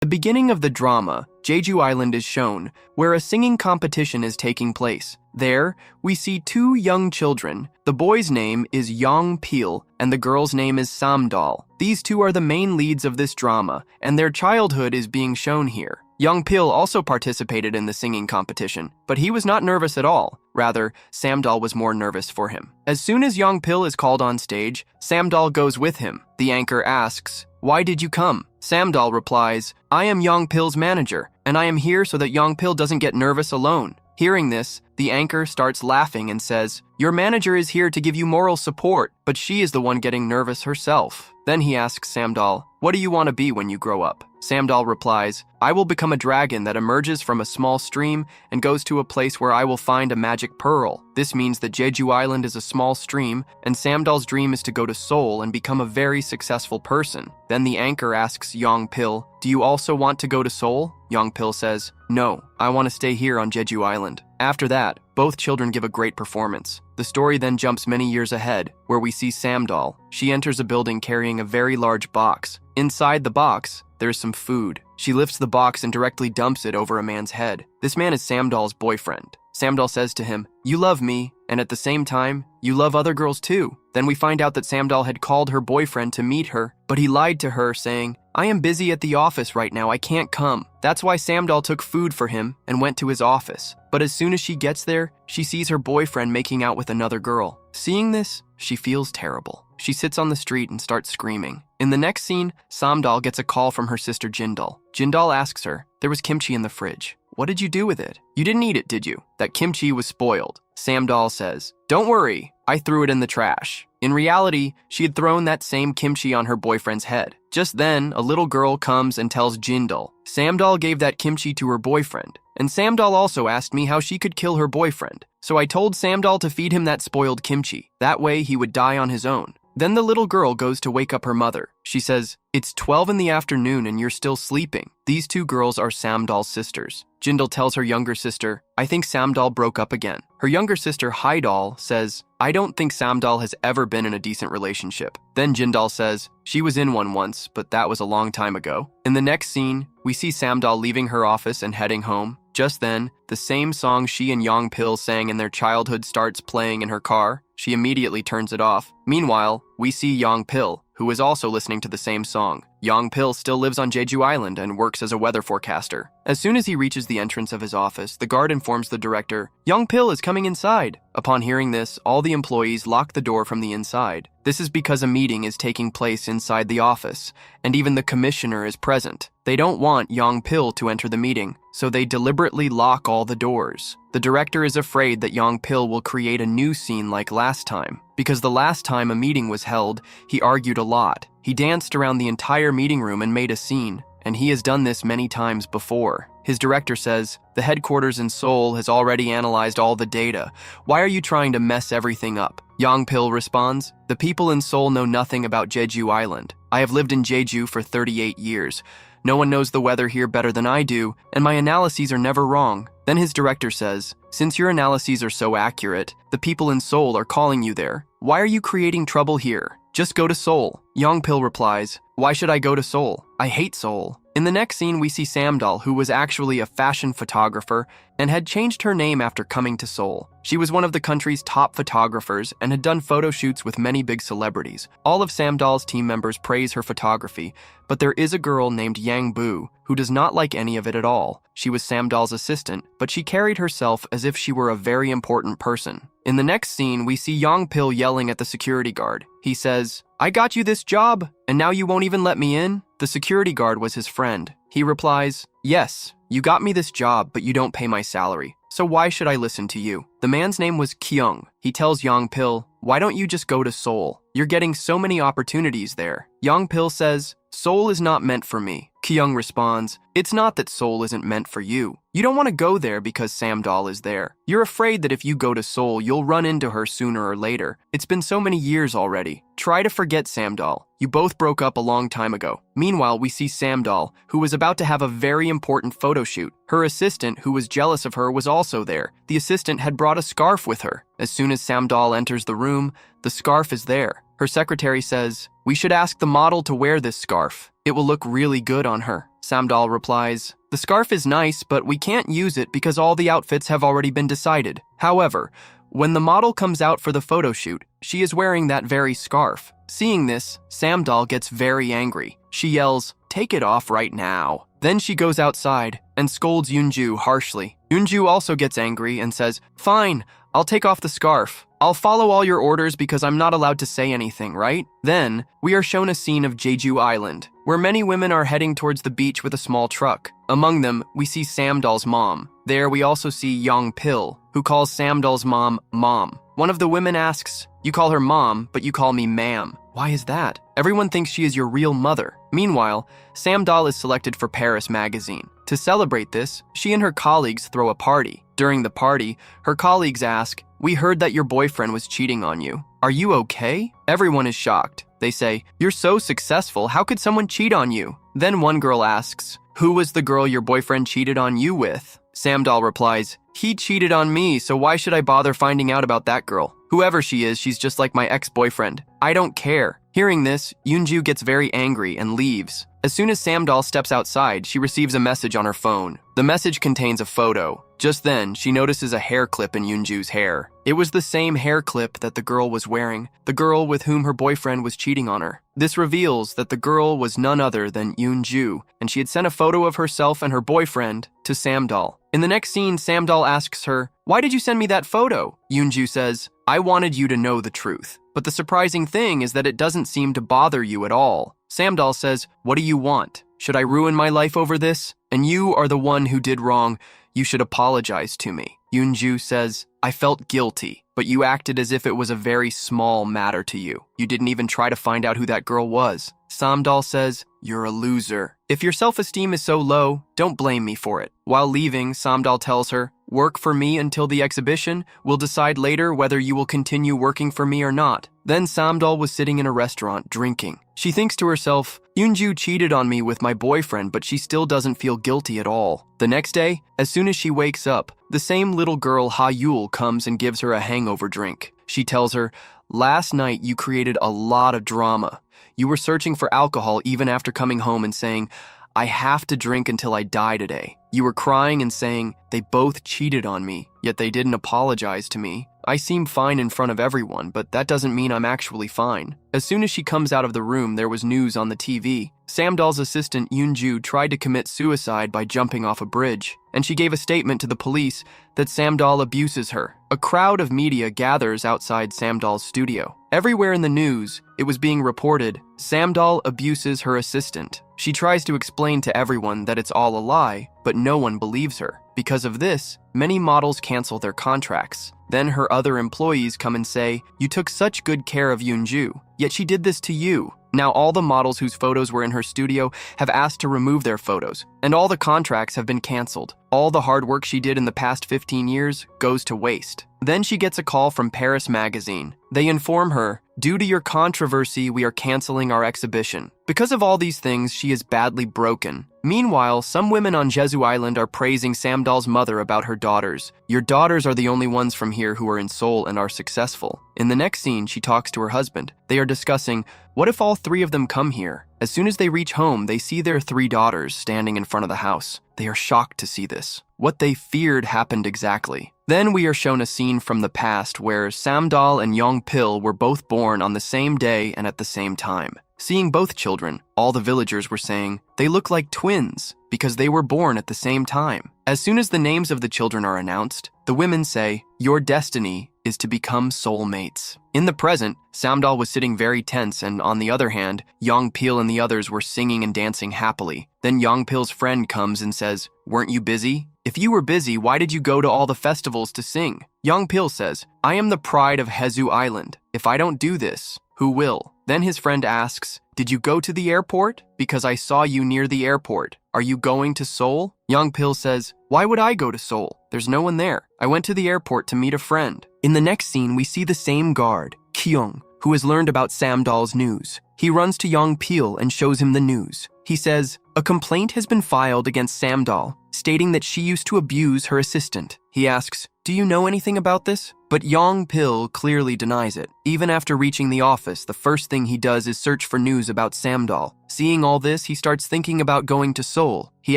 The beginning of the drama, Jeju Island, is shown, where a singing competition is taking place. There, we see two young children. The boy's name is Yong Pil, and the girl's name is Samdal. These two are the main leads of this drama, and their childhood is being shown here. Yong Pil also participated in the singing competition, but he was not nervous at all. Rather, Samdal was more nervous for him. As soon as Yong Pil is called on stage, Samdal goes with him. The anchor asks, "Why did you come?" Samdal replies, "I am Yong Pil's manager, and I am here so that Yong Pil doesn't get nervous alone." Hearing this, the anchor starts laughing and says, "Your manager is here to give you moral support, but she is the one getting nervous herself." Then he asks Samdal, "What do you want to be when you grow up?" Samdal replies, "I will become a dragon that emerges from a small stream and goes to a place where I will find a magic pearl." This means that Jeju Island is a small stream, and Samdal's dream is to go to Seoul and become a very successful person. Then the anchor asks Yong Pil, "Do you also want to go to Seoul?" Yong Pil says, "No, I want to stay here on Jeju Island." After that, both children give a great performance. The story then jumps many years ahead, where we see Samdal. She enters a building carrying a very large box. Inside the box, there's some food. She lifts the box and directly dumps it over a man's head. This man is Samdal's boyfriend. Samdal says to him, "You love me, and at the same time, you love other girls too." Then we find out that Samdal had called her boyfriend to meet her, but he lied to her saying, "I am busy at the office right now, I can't come." That's why Samdal took food for him and went to his office. But as soon as she gets there, she sees her boyfriend making out with another girl. Seeing this, she feels terrible. She sits on the street and starts screaming. In the next scene, Samdal gets a call from her sister Jindal. Jindal asks her, "There was kimchi in the fridge. What did you do with it? You didn't eat it, did you?" That kimchi was spoiled. Samdal says, "Don't worry, I threw it in the trash." In reality, she had thrown that same kimchi on her boyfriend's head. Just then, a little girl comes and tells Jindal, "Samdal gave that kimchi to her boyfriend, and Samdal also asked me how she could kill her boyfriend. So I told Samdal to feed him that spoiled kimchi. That way he would die on his own." Then the little girl goes to wake up her mother. She says, "It's 12 in the afternoon and you're still sleeping." These two girls are Samdal's sisters. Jindal tells her younger sister, "I think Samdal broke up again." Her younger sister, Haidal, says, "I don't think Samdal has ever been in a decent relationship." Then Jindal says, "She was in one once, but that was a long time ago." In the next scene, we see Samdal leaving her office and heading home. Just then, the same song she and Yong Pil sang in their childhood starts playing in her car. She immediately turns it off. Meanwhile, we see Yong Pil, who is also listening to the same song. Yong Pil still lives on Jeju Island and works as a weather forecaster. As soon as he reaches the entrance of his office, the guard informs the director, "Yong Pil is coming inside." Upon hearing this, all the employees lock the door from the inside. This is because a meeting is taking place inside the office, and even the commissioner is present. They don't want Yong Pil to enter the meeting, so they deliberately lock all the doors. The director is afraid that Yong Pil will create a new scene like last time, because the last time a meeting was held, he argued a lot. He danced around the entire meeting room and made a scene, and he has done this many times before. His director says, "The headquarters in Seoul has already analyzed all the data. Why are you trying to mess everything up?" Yong Pil responds, "The people in Seoul know nothing about Jeju Island. I have lived in Jeju for 38 years. No one knows the weather here better than I do, and my analyses are never wrong." Then his director says, "Since your analyses are so accurate, the people in Seoul are calling you there. Why are you creating trouble here? Just go to Seoul." Yong Pil replies, "Why should I go to Seoul? I hate Seoul." In the next scene, we see Samdal, who was actually a fashion photographer and had changed her name after coming to Seoul. She was one of the country's top photographers and had done photo shoots with many big celebrities. All of Samdal's team members praise her photography, but there is a girl named Yang Bu who does not like any of it at all. She was Samdal's assistant, but she carried herself as if she were a very important person. In the next scene, we see Yong Pil yelling at the security guard. He says, "I got you this job, and now you won't even let me in?" The security guard was his friend. He replies, "Yes, you got me this job, but you don't pay my salary. So why should I listen to you?" The man's name was Kyung. He tells Yong Pil, "Why don't you just go to Seoul? You're getting so many opportunities there." Yong Pil says, "Seoul is not meant for me." Kyung responds, "It's not that Seoul isn't meant for you. You don't want to go there because Samdal is there. You're afraid that if you go to Seoul, you'll run into her sooner or later. It's been so many years already. Try to forget Samdal. You both broke up a long time ago." Meanwhile, we see Samdal, who was about to have a very important photo shoot. Her assistant, who was jealous of her, was also there. The assistant had brought a scarf with her. As soon as Samdal enters the room, the scarf is there. Her secretary says, "We should ask the model to wear this scarf. It will look really good on her." Samdal replies, "The scarf is nice, but we can't use it because all the outfits have already been decided." However, when the model comes out for the photo shoot, she is wearing that very scarf. Seeing this, Samdal gets very angry. She yells, "Take it off right now." Then she goes outside and scolds Yoonju harshly. Yoonju also gets angry and says, "Fine, I'll take off the scarf. I'll follow all your orders because I'm not allowed to say anything, right?" Then, we are shown a scene of Jeju Island, where many women are heading towards the beach with a small truck. Among them, we see Samdal's mom. There, we also see Young Pil, who calls Samdal's mom, Mom. One of the women asks, "You call her mom, but you call me ma'am. Why is that? Everyone thinks she is your real mother." Meanwhile, Samdal is selected for Paris magazine. To celebrate this, she and her colleagues throw a party. During the party, her colleagues ask, "We heard that your boyfriend was cheating on you. Are you okay?" Everyone is shocked. They say, "You're so successful, how could someone cheat on you?" Then one girl asks, "Who was the girl your boyfriend cheated on you with?" Samdal replies, "He cheated on me, so why should I bother finding out about that girl? Whoever she is, she's just like my ex-boyfriend. I don't care." Hearing this, Yoonju gets very angry and leaves. As soon as Samdal steps outside, she receives a message on her phone. The message contains a photo. Just then, she notices a hair clip in Yoonju's hair. It was the same hair clip that the girl was wearing, the girl with whom her boyfriend was cheating on her. This reveals that the girl was none other than Yoonju, and she had sent a photo of herself and her boyfriend to Samdal. In the next scene, Samdal asks her, "Why did you send me that photo?" Yoonju says, "I wanted you to know the truth. But the surprising thing is that it doesn't seem to bother you at all." Samdal says, "What do you want? Should I ruin my life over this? And you are the one who did wrong. You should apologize to me." Yoonju says, "I felt guilty, but you acted as if it was a very small matter to you. You didn't even try to find out who that girl was." Samdal says, "You're a loser. If your self-esteem is so low, don't blame me for it." While leaving, Samdal tells her, "Work for me until the exhibition. We'll decide later whether you will continue working for me or not." Then Samdal was sitting in a restaurant drinking. She thinks to herself, "Yoonju cheated on me with my boyfriend, but she still doesn't feel guilty at all." The next day, as soon as she wakes up, the same little girl Ha-yul comes and gives her a hangover drink. She tells her, "Last night you created a lot of drama. You were searching for alcohol even after coming home and saying, 'I have to drink until I die today.' You were crying and saying, 'They both cheated on me, yet they didn't apologize to me. I seem fine in front of everyone, but that doesn't mean I'm actually fine.'" As soon as she comes out of the room, there was news on the TV. Samdal's assistant Yoonju tried to commit suicide by jumping off a bridge, and she gave a statement to the police that Samdal abuses her. A crowd of media gathers outside Samdal's studio. Everywhere in the news, it was being reported, Samdal abuses her assistant. She tries to explain to everyone that it's all a lie, but no one believes her. Because of this, many models cancel their contracts. Then her other employees come and say, "You took such good care of Yoonju, yet she did this to you." Now all the models whose photos were in her studio have asked to remove their photos, and all the contracts have been canceled. All the hard work she did in the past 15 years goes to waste. Then she gets a call from Paris magazine. They inform her, "Due to your controversy, we are canceling our exhibition." Because of all these things, she is badly broken. Meanwhile, some women on Jeju Island are praising Samdal's mother about her daughters. "Your daughters are the only ones from here who are in Seoul and are successful." In the next scene, she talks to her husband. They are discussing, what if all three of them come here? As soon as they reach home, they see their three daughters standing in front of the house. They are shocked to see this. What they feared happened exactly. Then we are shown a scene from the past where Samdal and Young Pil were both born on the same day and at the same time. Seeing both children, all the villagers were saying, "They look like twins," because they were born at the same time. As soon as the names of the children are announced, the women say, "Your destiny is to become soulmates." In the present, Samdal was sitting very tense, and on the other hand, Young Pil and the others were singing and dancing happily. Then Young Pil's friend comes and says, "Weren't you busy? If you were busy, why did you go to all the festivals to sing?" Young Pil says, "I am the pride of Jeju Island. If I don't do this, who will?" Then his friend asks, "Did you go to the airport? Because I saw you near the airport. Are you going to Seoul?" Young Pil says, "Why would I go to Seoul? There's no one there. I went to the airport to meet a friend." In the next scene, we see the same guard, Kyung, who has learned about Samdal's news. He runs to Young Pil and shows him the news. He says, "A complaint has been filed against Samdal, stating that she used to abuse her assistant." He asks, "Do do you know anything about this? But Yong Pil clearly denies it. Even after reaching the office, the first thing he does is search for news about Samdal. Seeing all this, he starts thinking about going to Seoul. He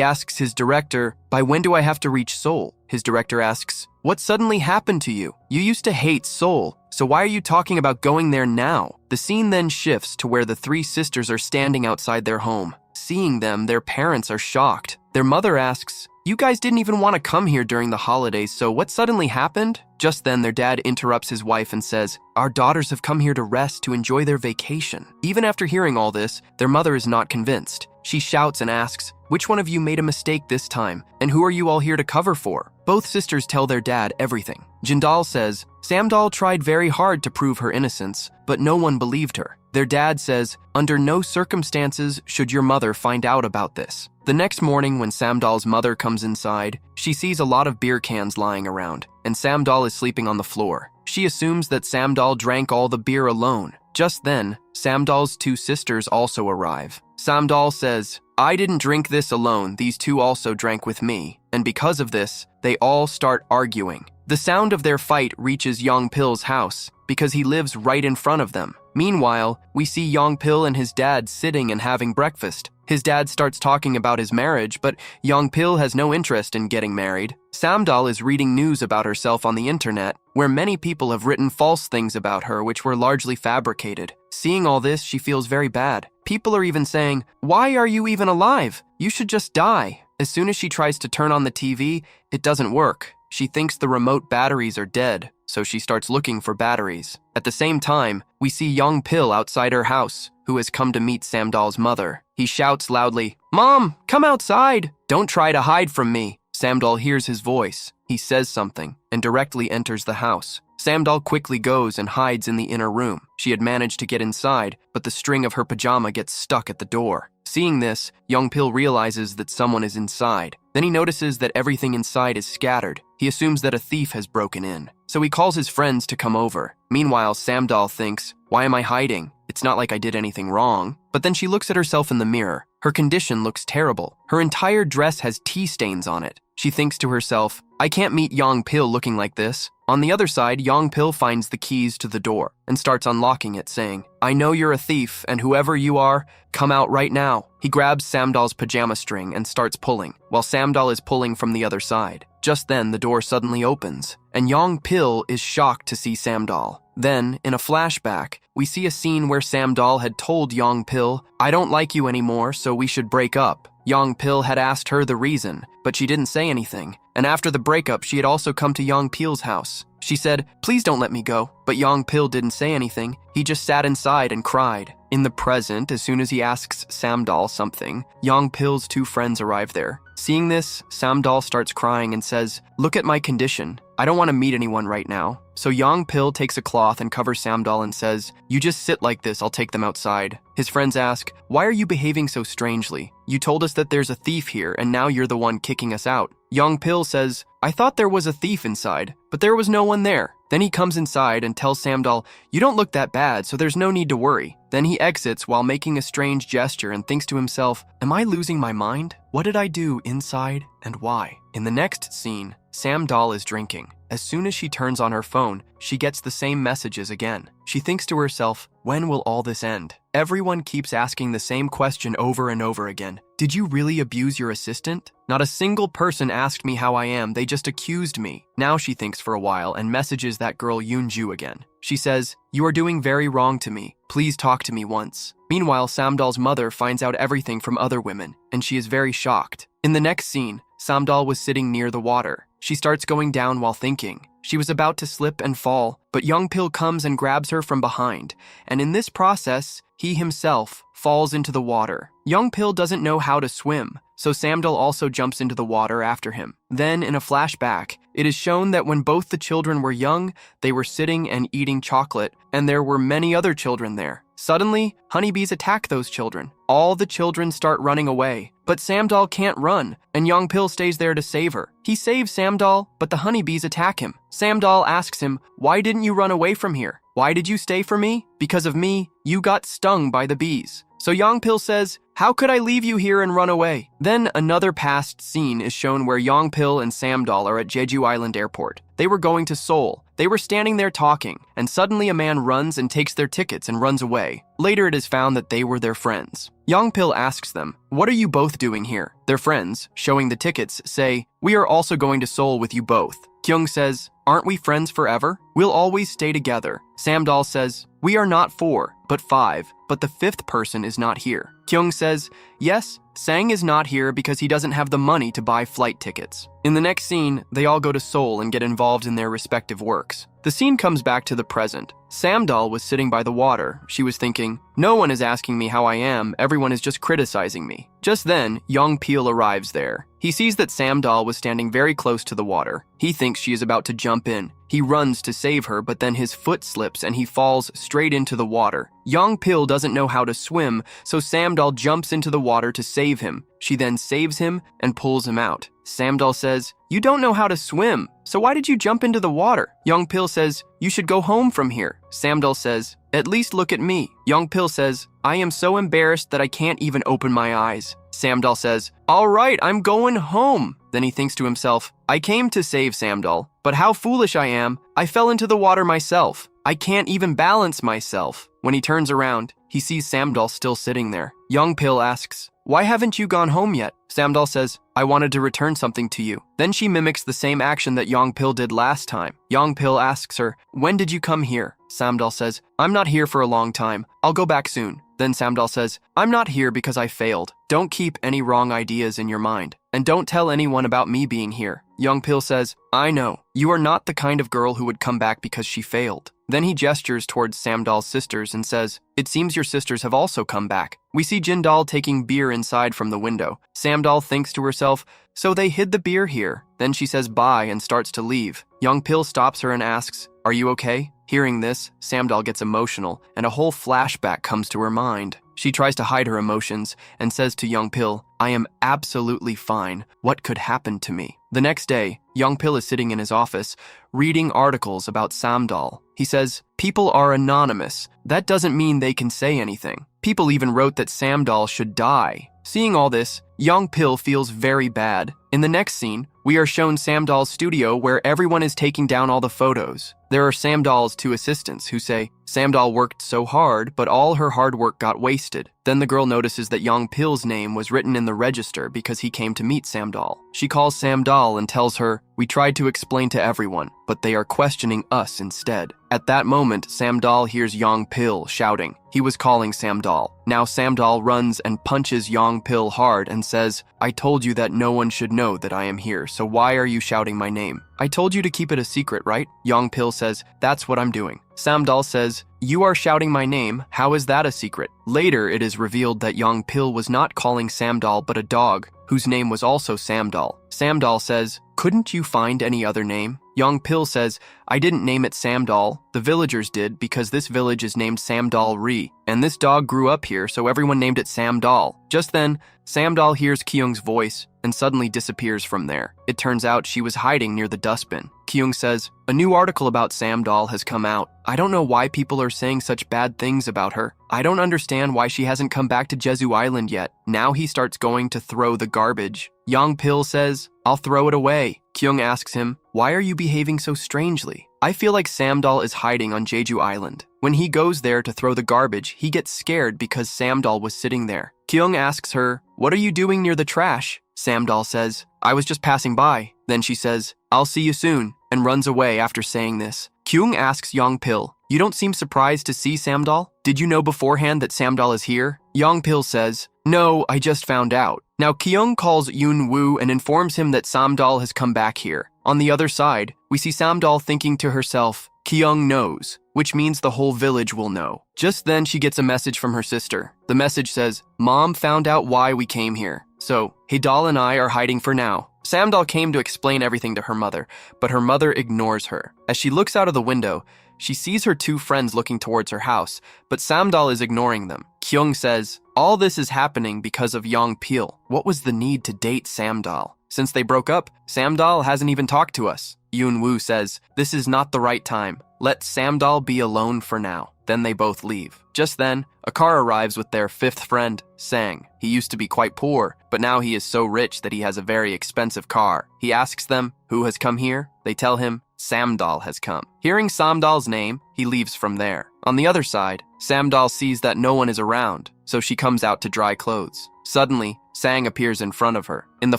asks his director, by when do I have to reach Seoul? His director asks, what suddenly happened to you? You used to hate Seoul, so why are you talking about going there now? The scene then shifts to where the three sisters are standing outside their home. Seeing them, their parents are shocked. Their mother asks, you guys didn't even want to come here during the holidays, so what suddenly happened? Just then, their dad interrupts his wife and says, our daughters have come here to rest, to enjoy their vacation. Even after hearing all this, their mother is not convinced. She shouts and asks, which one of you made a mistake this time, and who are you all here to cover for? Both sisters tell their dad everything. Jindal says, Samdal tried very hard to prove her innocence, but no one believed her. Their dad says, under no circumstances should your mother find out about this. The next morning, when Samdal's mother comes inside, she sees a lot of beer cans lying around, and Samdal is sleeping on the floor. She assumes that Samdal drank all the beer alone. Just then, Samdal's two sisters also arrive. Samdal says, I didn't drink this alone, these two also drank with me, and because of this, they all start arguing. The sound of their fight reaches Yong Pil's house, because he lives right in front of them. Meanwhile, we see Yong Pil and his dad sitting and having breakfast. His dad starts talking about his marriage, but Yong Pil has no interest in getting married. Samdal is reading news about herself on the internet, where many people have written false things about her which were largely fabricated. Seeing all this, she feels very bad. People are even saying, why are you even alive? You should just die. As soon as she tries to turn on the TV, it doesn't work. She thinks the remote batteries are dead, so she starts looking for batteries. At the same time, we see Yong Pil outside her house, who has come to meet Samdal's mother. He shouts loudly, Mom, come outside! Don't try to hide from me. Samdal hears his voice. He says something and directly enters the house. Samdal quickly goes and hides in the inner room. She had managed to get inside, but the string of her pajama gets stuck at the door. Seeing this, Yong Pil realizes that someone is inside. Then he notices that everything inside is scattered. He assumes that a thief has broken in, so he calls his friends to come over. Meanwhile, Samdal thinks, why am I hiding? It's not like I did anything wrong. But then she looks at herself in the mirror. Her condition looks terrible. Her entire dress has tea stains on it. She thinks to herself, I can't meet Yong Pil looking like this. On the other side, Yong Pil finds the keys to the door and starts unlocking it, saying, I know you're a thief, and whoever you are, come out right now. He grabs Samdal's pajama string and starts pulling, while Samdal is pulling from the other side. Just then, the door suddenly opens, and Yong Pil is shocked to see Samdal. Then, in a flashback, we see a scene where Samdal had told Yong Pil, I don't like you anymore, so we should break up. Yong Pil had asked her the reason, but she didn't say anything. And after the breakup, she had also come to Yong Pil's house. She said, please don't let me go. But Yong Pil didn't say anything. He just sat inside and cried. In the present, as soon as he asks Samdal something, Yong Pil's two friends arrive there. Seeing this, Samdal starts crying and says, look at my condition. I don't want to meet anyone right now. So Yong Pil takes a cloth and covers Samdal and says, you just sit like this, I'll take them outside. His friends ask, why are you behaving so strangely? You told us that there's a thief here, and now you're the one kicking us out. Yong Pil says, I thought there was a thief inside, but there was no one there. Then he comes inside and tells Samdal, you don't look that bad, so there's no need to worry. Then he exits while making a strange gesture and thinks to himself, am I losing my mind? What did I do inside and why? In the next scene, Samdal is drinking. As soon as she turns on her phone, she gets the same messages again. She thinks to herself, when will all this end? Everyone keeps asking the same question over and over again. Did you really abuse your assistant? Not a single person asked me how I am, they just accused me. Now she thinks for a while and messages that girl Yoonju again. She says, you are doing very wrong to me. Please talk to me once. Meanwhile, Samdal's mother finds out everything from other women, and she is very shocked. In the next scene, Samdal was sitting near the water. She starts going down while thinking. She was about to slip and fall, but Yong Pil comes and grabs her from behind, and in this process, he himself falls into the water. Yong Pil doesn't know how to swim, so Samdal also jumps into the water after him. Then, in a flashback, it is shown that when both the children were young, they were sitting and eating chocolate, and there were many other children there. Suddenly, honeybees attack those children. All the children start running away, but Samdal can't run, and Yong Pil stays there to save her. He saves Samdal, but the honeybees attack him. Samdal asks him, why didn't you run away from here? Why did you stay for me? Because of me, you got stung by the bees. So Yong Pil says, how could I leave you here and run away? Then another past scene is shown where Yong Pil and Samdal are at Jeju Island Airport. They were going to Seoul. They were standing there talking, and suddenly a man runs and takes their tickets and runs away. Later it is found that they were their friends. Yongpil asks them, "What are you both doing here?" Their friends, showing the tickets, say, "We are also going to Seoul with you both." Kyung says, "Aren't we friends forever? We'll always stay together." Samdal says, "We are not 4, but 5, but the 5th person is not here." Kyung says, "Yes, Sang is not here because he doesn't have the money to buy flight tickets." In the next scene, they all go to Seoul and get involved in their respective works. The scene comes back to the present. Samdal was sitting by the water. She was thinking, "No one is asking me how I am, everyone is just criticizing me." Just then, Yongpil arrives there. He sees that Samdal was standing very close to the water. He thinks she is about to jump in. He runs to save her, but then his foot slips and he falls straight into the water. Yongpil doesn't know how to swim, so Samdal jumps into the water to save him. She then saves him and pulls him out. Samdal says, "You don't know how to swim, so why did you jump into the water?" Yongpil says, "You should go home from here." Samdal says, "At least look at me." Yongpil says, "I am so embarrassed that I can't even open my eyes." Samdal says, "All right, I'm going home." Then he thinks to himself, "I came to save Samdal, but how foolish I am. I fell into the water myself. I can't even balance myself." When he turns around, he sees Samdal still sitting there. Yongpil asks, "Why haven't you gone home yet?" Samdal says, "I wanted to return something to you." Then she mimics the same action that Yongpil did last time. Yongpil asks her, "When did you come here?" Samdal says, "I'm not here for a long time. I'll go back soon." Then Samdal says, "I'm not here because I failed. Don't keep any wrong ideas in your mind. And don't tell anyone about me being here." Yongpil says, "I know. You are not the kind of girl who would come back because she failed." Then he gestures towards Samdal's sisters and says, "It seems your sisters have also come back." We see Jindal taking beer inside from the window. Samdal thinks to herself, "So they hid the beer here." Then she says bye and starts to leave. Yongpil stops her and asks, "Are you okay?" Hearing this, Samdal gets emotional and a whole flashback comes to her mind. She tries to hide her emotions and says to Yongpil, "I am absolutely fine. What could happen to me?" The next day, Yongpil is sitting in his office, reading articles about Samdal. He says, "People are anonymous. That doesn't mean they can say anything. People even wrote that Samdal should die." Seeing all this, Yongpil feels very bad. In the next scene, we are shown Samdal's studio where everyone is taking down all the photos. There are Samdal's 2 assistants who say, "Samdal worked so hard, but all her hard work got wasted." Then the girl notices that Yongpil's name was written in the register because he came to meet Samdal. She calls Samdal and tells her, "We tried to explain to everyone, but they are questioning us instead." At that moment, Samdal hears Yongpil shouting. He was calling Samdal. Now Samdal runs and punches Yongpil hard and says, "I told you that no one should know that I am here, so why are you shouting my name? I told you to keep it a secret, right?" Yongpil says, "That's what I'm doing." Samdal says, "You are shouting my name, how is that a secret?" Later, it is revealed that Yongpil was not calling Samdal but a dog, whose name was also Samdal. Samdal says, "Couldn't you find any other name?" Yongpil says, "I didn't name it Samdal, the villagers did because this village is named Samdal Ri, and this dog grew up here so everyone named it Samdal." Just then, Samdal hears Kyung's voice and suddenly disappears from there. It turns out she was hiding near the dustbin. Kyung says, "A new article about Samdal has come out. I don't know why people are saying such bad things about her. I don't understand why she hasn't come back to Jeju Island yet." Now he starts going to throw the garbage. Yongpil says, "I'll throw it away." Kyung asks him, "Why are you behaving so strangely?" I feel like Samdal is hiding on Jeju Island. When he goes there to throw the garbage, he gets scared because Samdal was sitting there. Kyung asks her, "What are you doing near the trash?" Samdal says, "I was just passing by." Then she says, "I'll see you soon," and runs away after saying this. Kyung asks Yongpil, "You don't seem surprised to see Samdal? Did you know beforehand that Samdal is here?" Yongpil says, "No, I just found out." Now Kyung calls Yoon Woo and informs him that Samdal has come back here. On the other side, we see Samdal thinking to herself, "Kyung knows," which means the whole village will know. Just then she gets a message from her sister. The message says, "Mom found out why we came here. So, Hidal and I are hiding for now." Samdal came to explain everything to her mother, but her mother ignores her. As she looks out of the window, she sees her 2 friends looking towards her house, but Samdal is ignoring them. Kyung says, "All this is happening because of Yongpil. What was the need to date Samdal? Since they broke up, Samdal hasn't even talked to us." Yoon Woo says, "This is not the right time. Let Samdal be alone for now." Then they both leave. Just then, a car arrives with their 5th friend, Sang. He used to be quite poor, but now he is so rich that he has a very expensive car. He asks them, "Who has come here?" They tell him, Samdal has come. Hearing Samdal's name, he leaves from there. On the other side, Samdal sees that no one is around, so she comes out to dry clothes. Suddenly, Sang appears in front of her. In the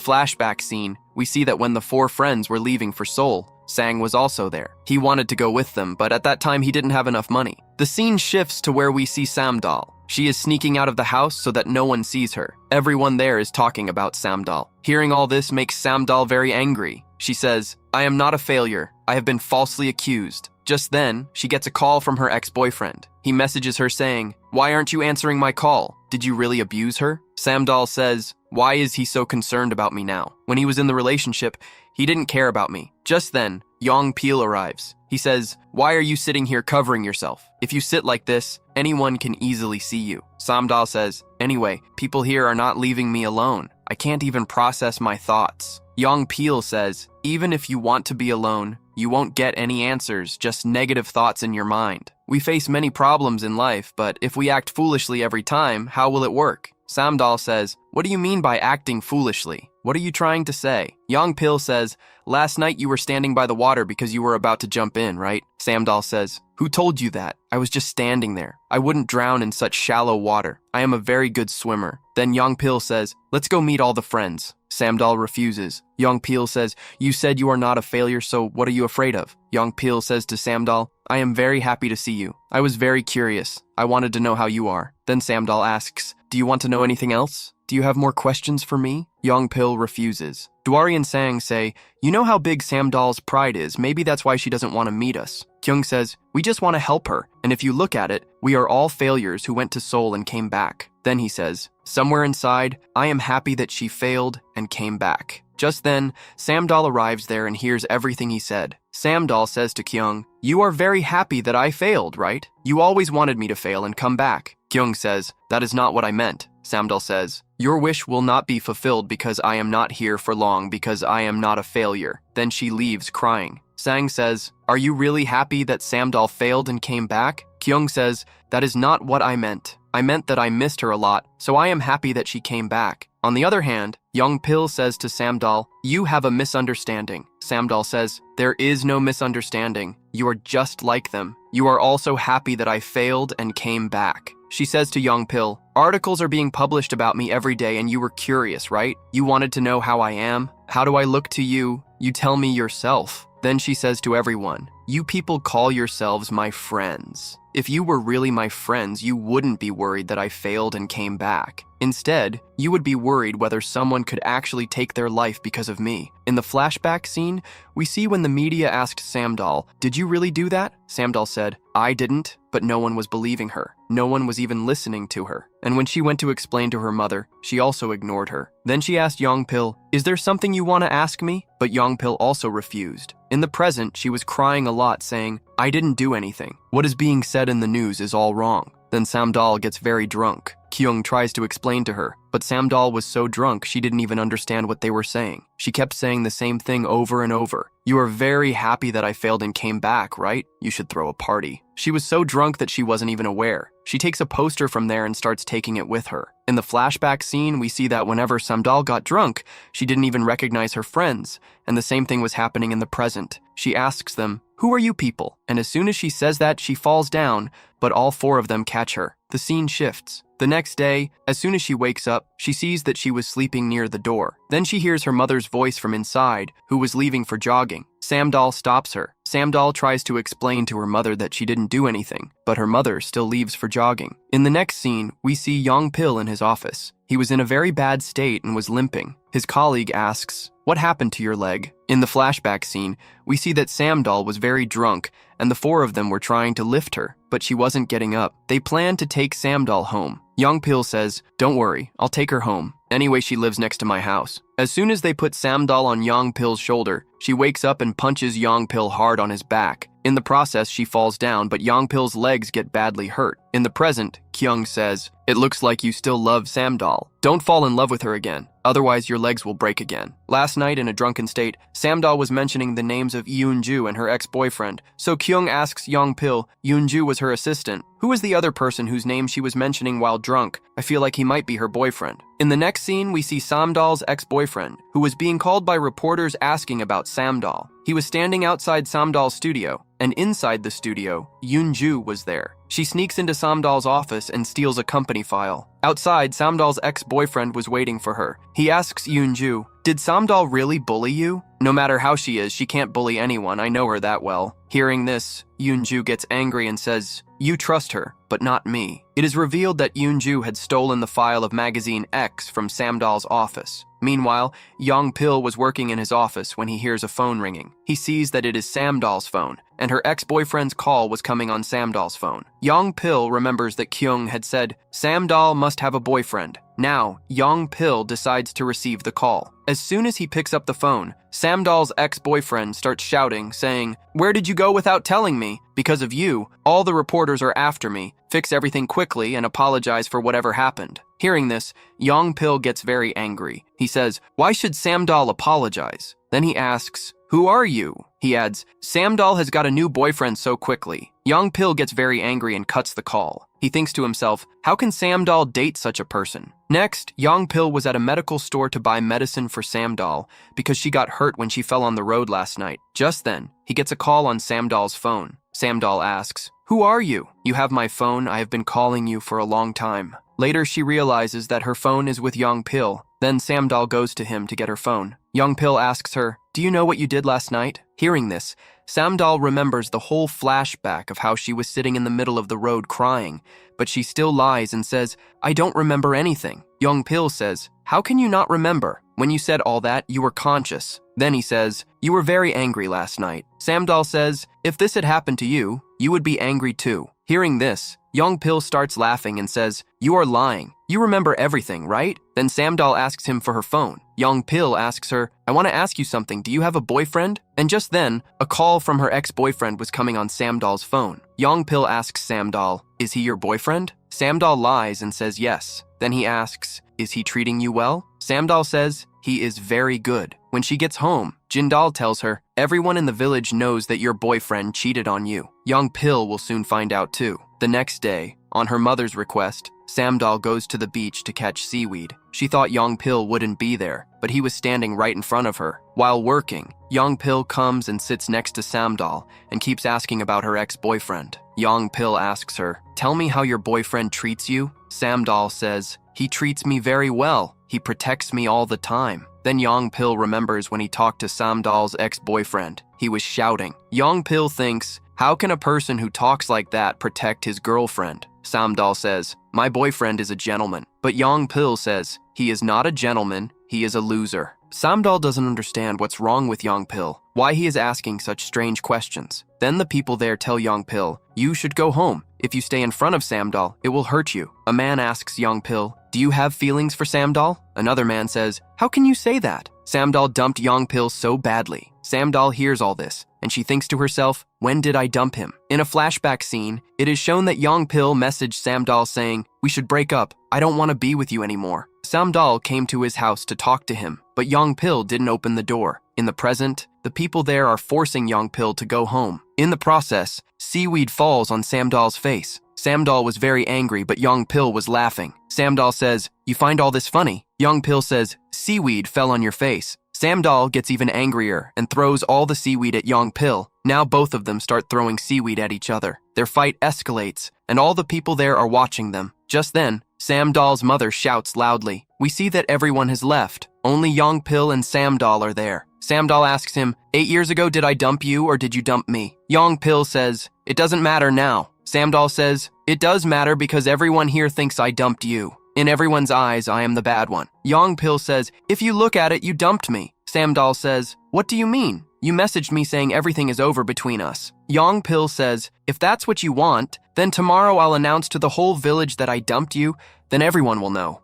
flashback scene, we see that when the four friends were leaving for Seoul, Sang was also there. He wanted to go with them, but at that time he didn't have enough money. The scene shifts to where we see Samdal. She is sneaking out of the house so that no one sees her. Everyone there is talking about Samdal. Hearing all this makes Samdal very angry. She says, "I am not a failure. I have been falsely accused." Just then, she gets a call from her ex-boyfriend. He messages her saying, "Why aren't you answering my call? Did you really abuse her?" Samdal says, "Why is he so concerned about me now? When he was in the relationship, he didn't care about me." Just then, Yong Peel arrives. He says, "Why are you sitting here covering yourself? If you sit like this, anyone can easily see you." Samdal says, "Anyway, people here are not leaving me alone. I can't even process my thoughts." Yong Peel says, "Even if you want to be alone, you won't get any answers, just negative thoughts in your mind. We face many problems in life, but if we act foolishly every time, how will it work?" Samdal says, "What do you mean by acting foolishly? What are you trying to say?" Yong Pil says, "Last night you were standing by the water because you were about to jump in, right?" Samdal says, "Who told you that? I was just standing there. I wouldn't drown in such shallow water. I am a very good swimmer." Then Yong Pil says, "Let's go meet all the friends." Samdal refuses. Yong Pil says, "You said you are not a failure, so what are you afraid of?" Yong Pil says to Samdal, "I am very happy to see you. I was very curious. I wanted to know how you are." Then Samdal asks, "Do you want to know anything else? Do you have more questions for me?" Yong Pil refuses. Dwari and Sang say, "You know how big Samdal's pride is. Maybe that's why she doesn't want to meet us." Kyung says, "We just want to help her. And if you look at it, we are all failures who went to Seoul and came back." Then he says, "Somewhere inside, I am happy that she failed and came back." Just then, Samdal arrives there and hears everything he said. Samdal says to Kyung, "You are very happy that I failed, right? You always wanted me to fail and come back." Kyung says, "That is not what I meant." Samdal says, "Your wish will not be fulfilled because I am not here for long because I am not a failure." Then she leaves crying. Sang says, "Are you really happy that Samdal failed and came back?" Kyung says, "That is not what I meant. I meant that I missed her a lot, so I am happy that she came back." On the other hand, Yong Pil says to Samdal, "You have a misunderstanding." Samdal says, "There is no misunderstanding. You are just like them. You are also happy that I failed and came back." She says to Yong Pil, "Articles are being published about me every day and you were curious, right? You wanted to know how I am? How do I look to you? You tell me yourself." Then she says to everyone, "You people call yourselves my friends. If you were really my friends, you wouldn't be worried that I failed and came back. Instead, you would be worried whether someone could actually take their life because of me." In the flashback scene, we see when the media asked Samdal, "Did you really do that?" Samdal said, "I didn't," but no one was believing her. No one was even listening to her. And when she went to explain to her mother, she also ignored her. Then she asked Yong Pil, "Is there something you want to ask me?" But Yong Pil also refused. In the present, she was crying a lot, saying, "I didn't do anything. What is being said in the news is all wrong." Then Samdal gets very drunk. Kyung tries to explain to her, but Samdal was so drunk she didn't even understand what they were saying. She kept saying the same thing over and over. "You are very happy that I failed and came back, right? You should throw a party." She was so drunk that she wasn't even aware. She takes a poster from there and starts taking it with her. In the flashback scene, we see that whenever Samdal got drunk, she didn't even recognize her friends, and the same thing was happening in the present. She asks them, "Who are you people?" And as soon as she says that, she falls down, but all four of them catch her. The scene shifts. The next day, as soon as she wakes up, she sees that she was sleeping near the door. Then she hears her mother's voice from inside, who was leaving for jogging. Samdal stops her. Samdal tries to explain to her mother that she didn't do anything, but her mother still leaves for jogging. In the next scene, we see Yong Pil in his office. He was in a very bad state and was limping. His colleague asks, "What happened to your leg?" In the flashback scene, we see that Samdal was very drunk and the four of them were trying to lift her, but she wasn't getting up. They planned to take Samdal home. Yong Pil says, "Don't worry, I'll take her home. Anyway, she lives next to my house." As soon as they put Samdal on Yong Pil's shoulder, she wakes up and punches Yong Pil hard on his back. In the process, she falls down, but Yong Pil's legs get badly hurt. In the present, Kyung says, "It looks like you still love Samdal. Don't fall in love with her again, otherwise your legs will break again." Last night, in a drunken state, Samdal was mentioning the names of Yoonju and her ex-boyfriend, so Kyung asks Yong Pil, Yoonju was her assistant. Who is the other person whose name she was mentioning while drunk? I feel like he might be her boyfriend. In the next scene, we see Samdal's ex-boyfriend, who was being called by reporters asking about Samdal. He was standing outside Samdal's studio, and inside the studio, Yoonju was there. She sneaks into Samdal's office and steals a company file. Outside, Samdal's ex-boyfriend was waiting for her. He asks Yoonju, "Did Samdal really bully you?" "No matter how she is, she can't bully anyone. I know her that well." Hearing this, Yoonju gets angry and says, "You trust her, but not me." It is revealed that Yoonju had stolen the file of magazine X from Samdal's office. Meanwhile, Young-pil was working in his office when he hears a phone ringing. He sees that it is Samdal's phone, and her ex-boyfriend's call was coming on Samdal's phone. Young-pil remembers that Kyung had said, "Samdal must have a boyfriend." Now, Young-pil decides to receive the call. As soon as he picks up the phone, Samdal's ex-boyfriend starts shouting, saying, "Where did you go without telling me? Because of you, all the reporters are after me. Fix everything quickly and apologize for whatever happened." Hearing this, Young-pil gets very angry. He says, "Why should Samdal apologize?" Then he asks, "Who are you?" He adds, "Samdal has got a new boyfriend so quickly." Young-pil gets very angry and cuts the call. He thinks to himself, how can Samdal date such a person? Next, Young-pil was at a medical store to buy medicine for Samdal because she got hurt when she fell on the road last night. Just then, he gets a call on Samdal's phone. Samdal asks, "Who are you?" "You have my phone. I have been calling you for a long time." Later, she realizes that her phone is with Young-pil. Then Samdal goes to him to get her phone. Young-pil asks her, "Do you know what you did last night?" Hearing this, Samdal remembers the whole flashback of how she was sitting in the middle of the road crying, but she still lies and says, "I don't remember anything." Young-pil says, "How can you not remember? When you said all that, you were conscious." Then he says, "You were very angry last night." Samdal says, "If this had happened to you, you would be angry too." Hearing this, Young-pil starts laughing and says, "You are lying. You remember everything, right?" Then Samdal asks him for her phone. Young-pil asks her, "I want to ask you something. Do you have a boyfriend?" And just then, a call from her ex-boyfriend was coming on Samdal's phone. Young-pil asks Samdal, "Is he your boyfriend?" Samdal lies and says yes. Then he asks, "Is he treating you well?" Samdal says, "He is very good." When she gets home, Jindal tells her, "Everyone in the village knows that your boyfriend cheated on you. Young-pil will soon find out too." The next day, on her mother's request, Samdal goes to the beach to catch seaweed. She thought Young-pil wouldn't be there, but he was standing right in front of her. While working, Young-pil comes and sits next to Samdal and keeps asking about her ex-boyfriend. Young-pil asks her, "Tell me how your boyfriend treats you." Samdal says, "He treats me very well. He protects me all the time." Then Young-pil remembers when he talked to Samdal's ex-boyfriend. He was shouting. Young-pil thinks, how can a person who talks like that protect his girlfriend? Samdal says, "My boyfriend is a gentleman." But Young-pil says, "He is not a gentleman, he is a loser." Samdal doesn't understand what's wrong with Young-pil, why he is asking such strange questions. Then the people there tell Young-pil, "You should go home. If you stay in front of Samdal, it will hurt you." A man asks Young-pil, "Do you have feelings for Samdal?" Another man says, "How can you say that? Samdal dumped Young-pil so badly." Samdal hears all this, and she thinks to herself, when did I dump him? In a flashback scene, it is shown that Young-pil messaged Samdal saying, "We should break up. I don't want to be with you anymore." Samdal came to his house to talk to him, but Young-pil didn't open the door. In the present, the people there are forcing Young-pil to go home. In the process, seaweed falls on Samdal's face. Samdal was very angry, but Young-pil was laughing. Samdal says, "You find all this funny?" Young-pil says, "Seaweed fell on your face." Samdal gets even angrier and throws all the seaweed at Young-pil. Now both of them start throwing seaweed at each other. Their fight escalates, and all the people there are watching them. Just then, Samdal's mother shouts loudly. We see that everyone has left. Only Young-pil and Samdal are there. Samdal asks him, 8 years ago did I dump you or did you dump me? Young-pil says, "It doesn't matter now." Samdal says, "It does matter because everyone here thinks I dumped you. In everyone's eyes, I am the bad one." Young-pil says, "If you look at it, you dumped me." Samdal says, "What do you mean? You messaged me saying everything is over between us." Young-pil says, "If that's what you want, then tomorrow I'll announce to the whole village that I dumped you, then everyone will know."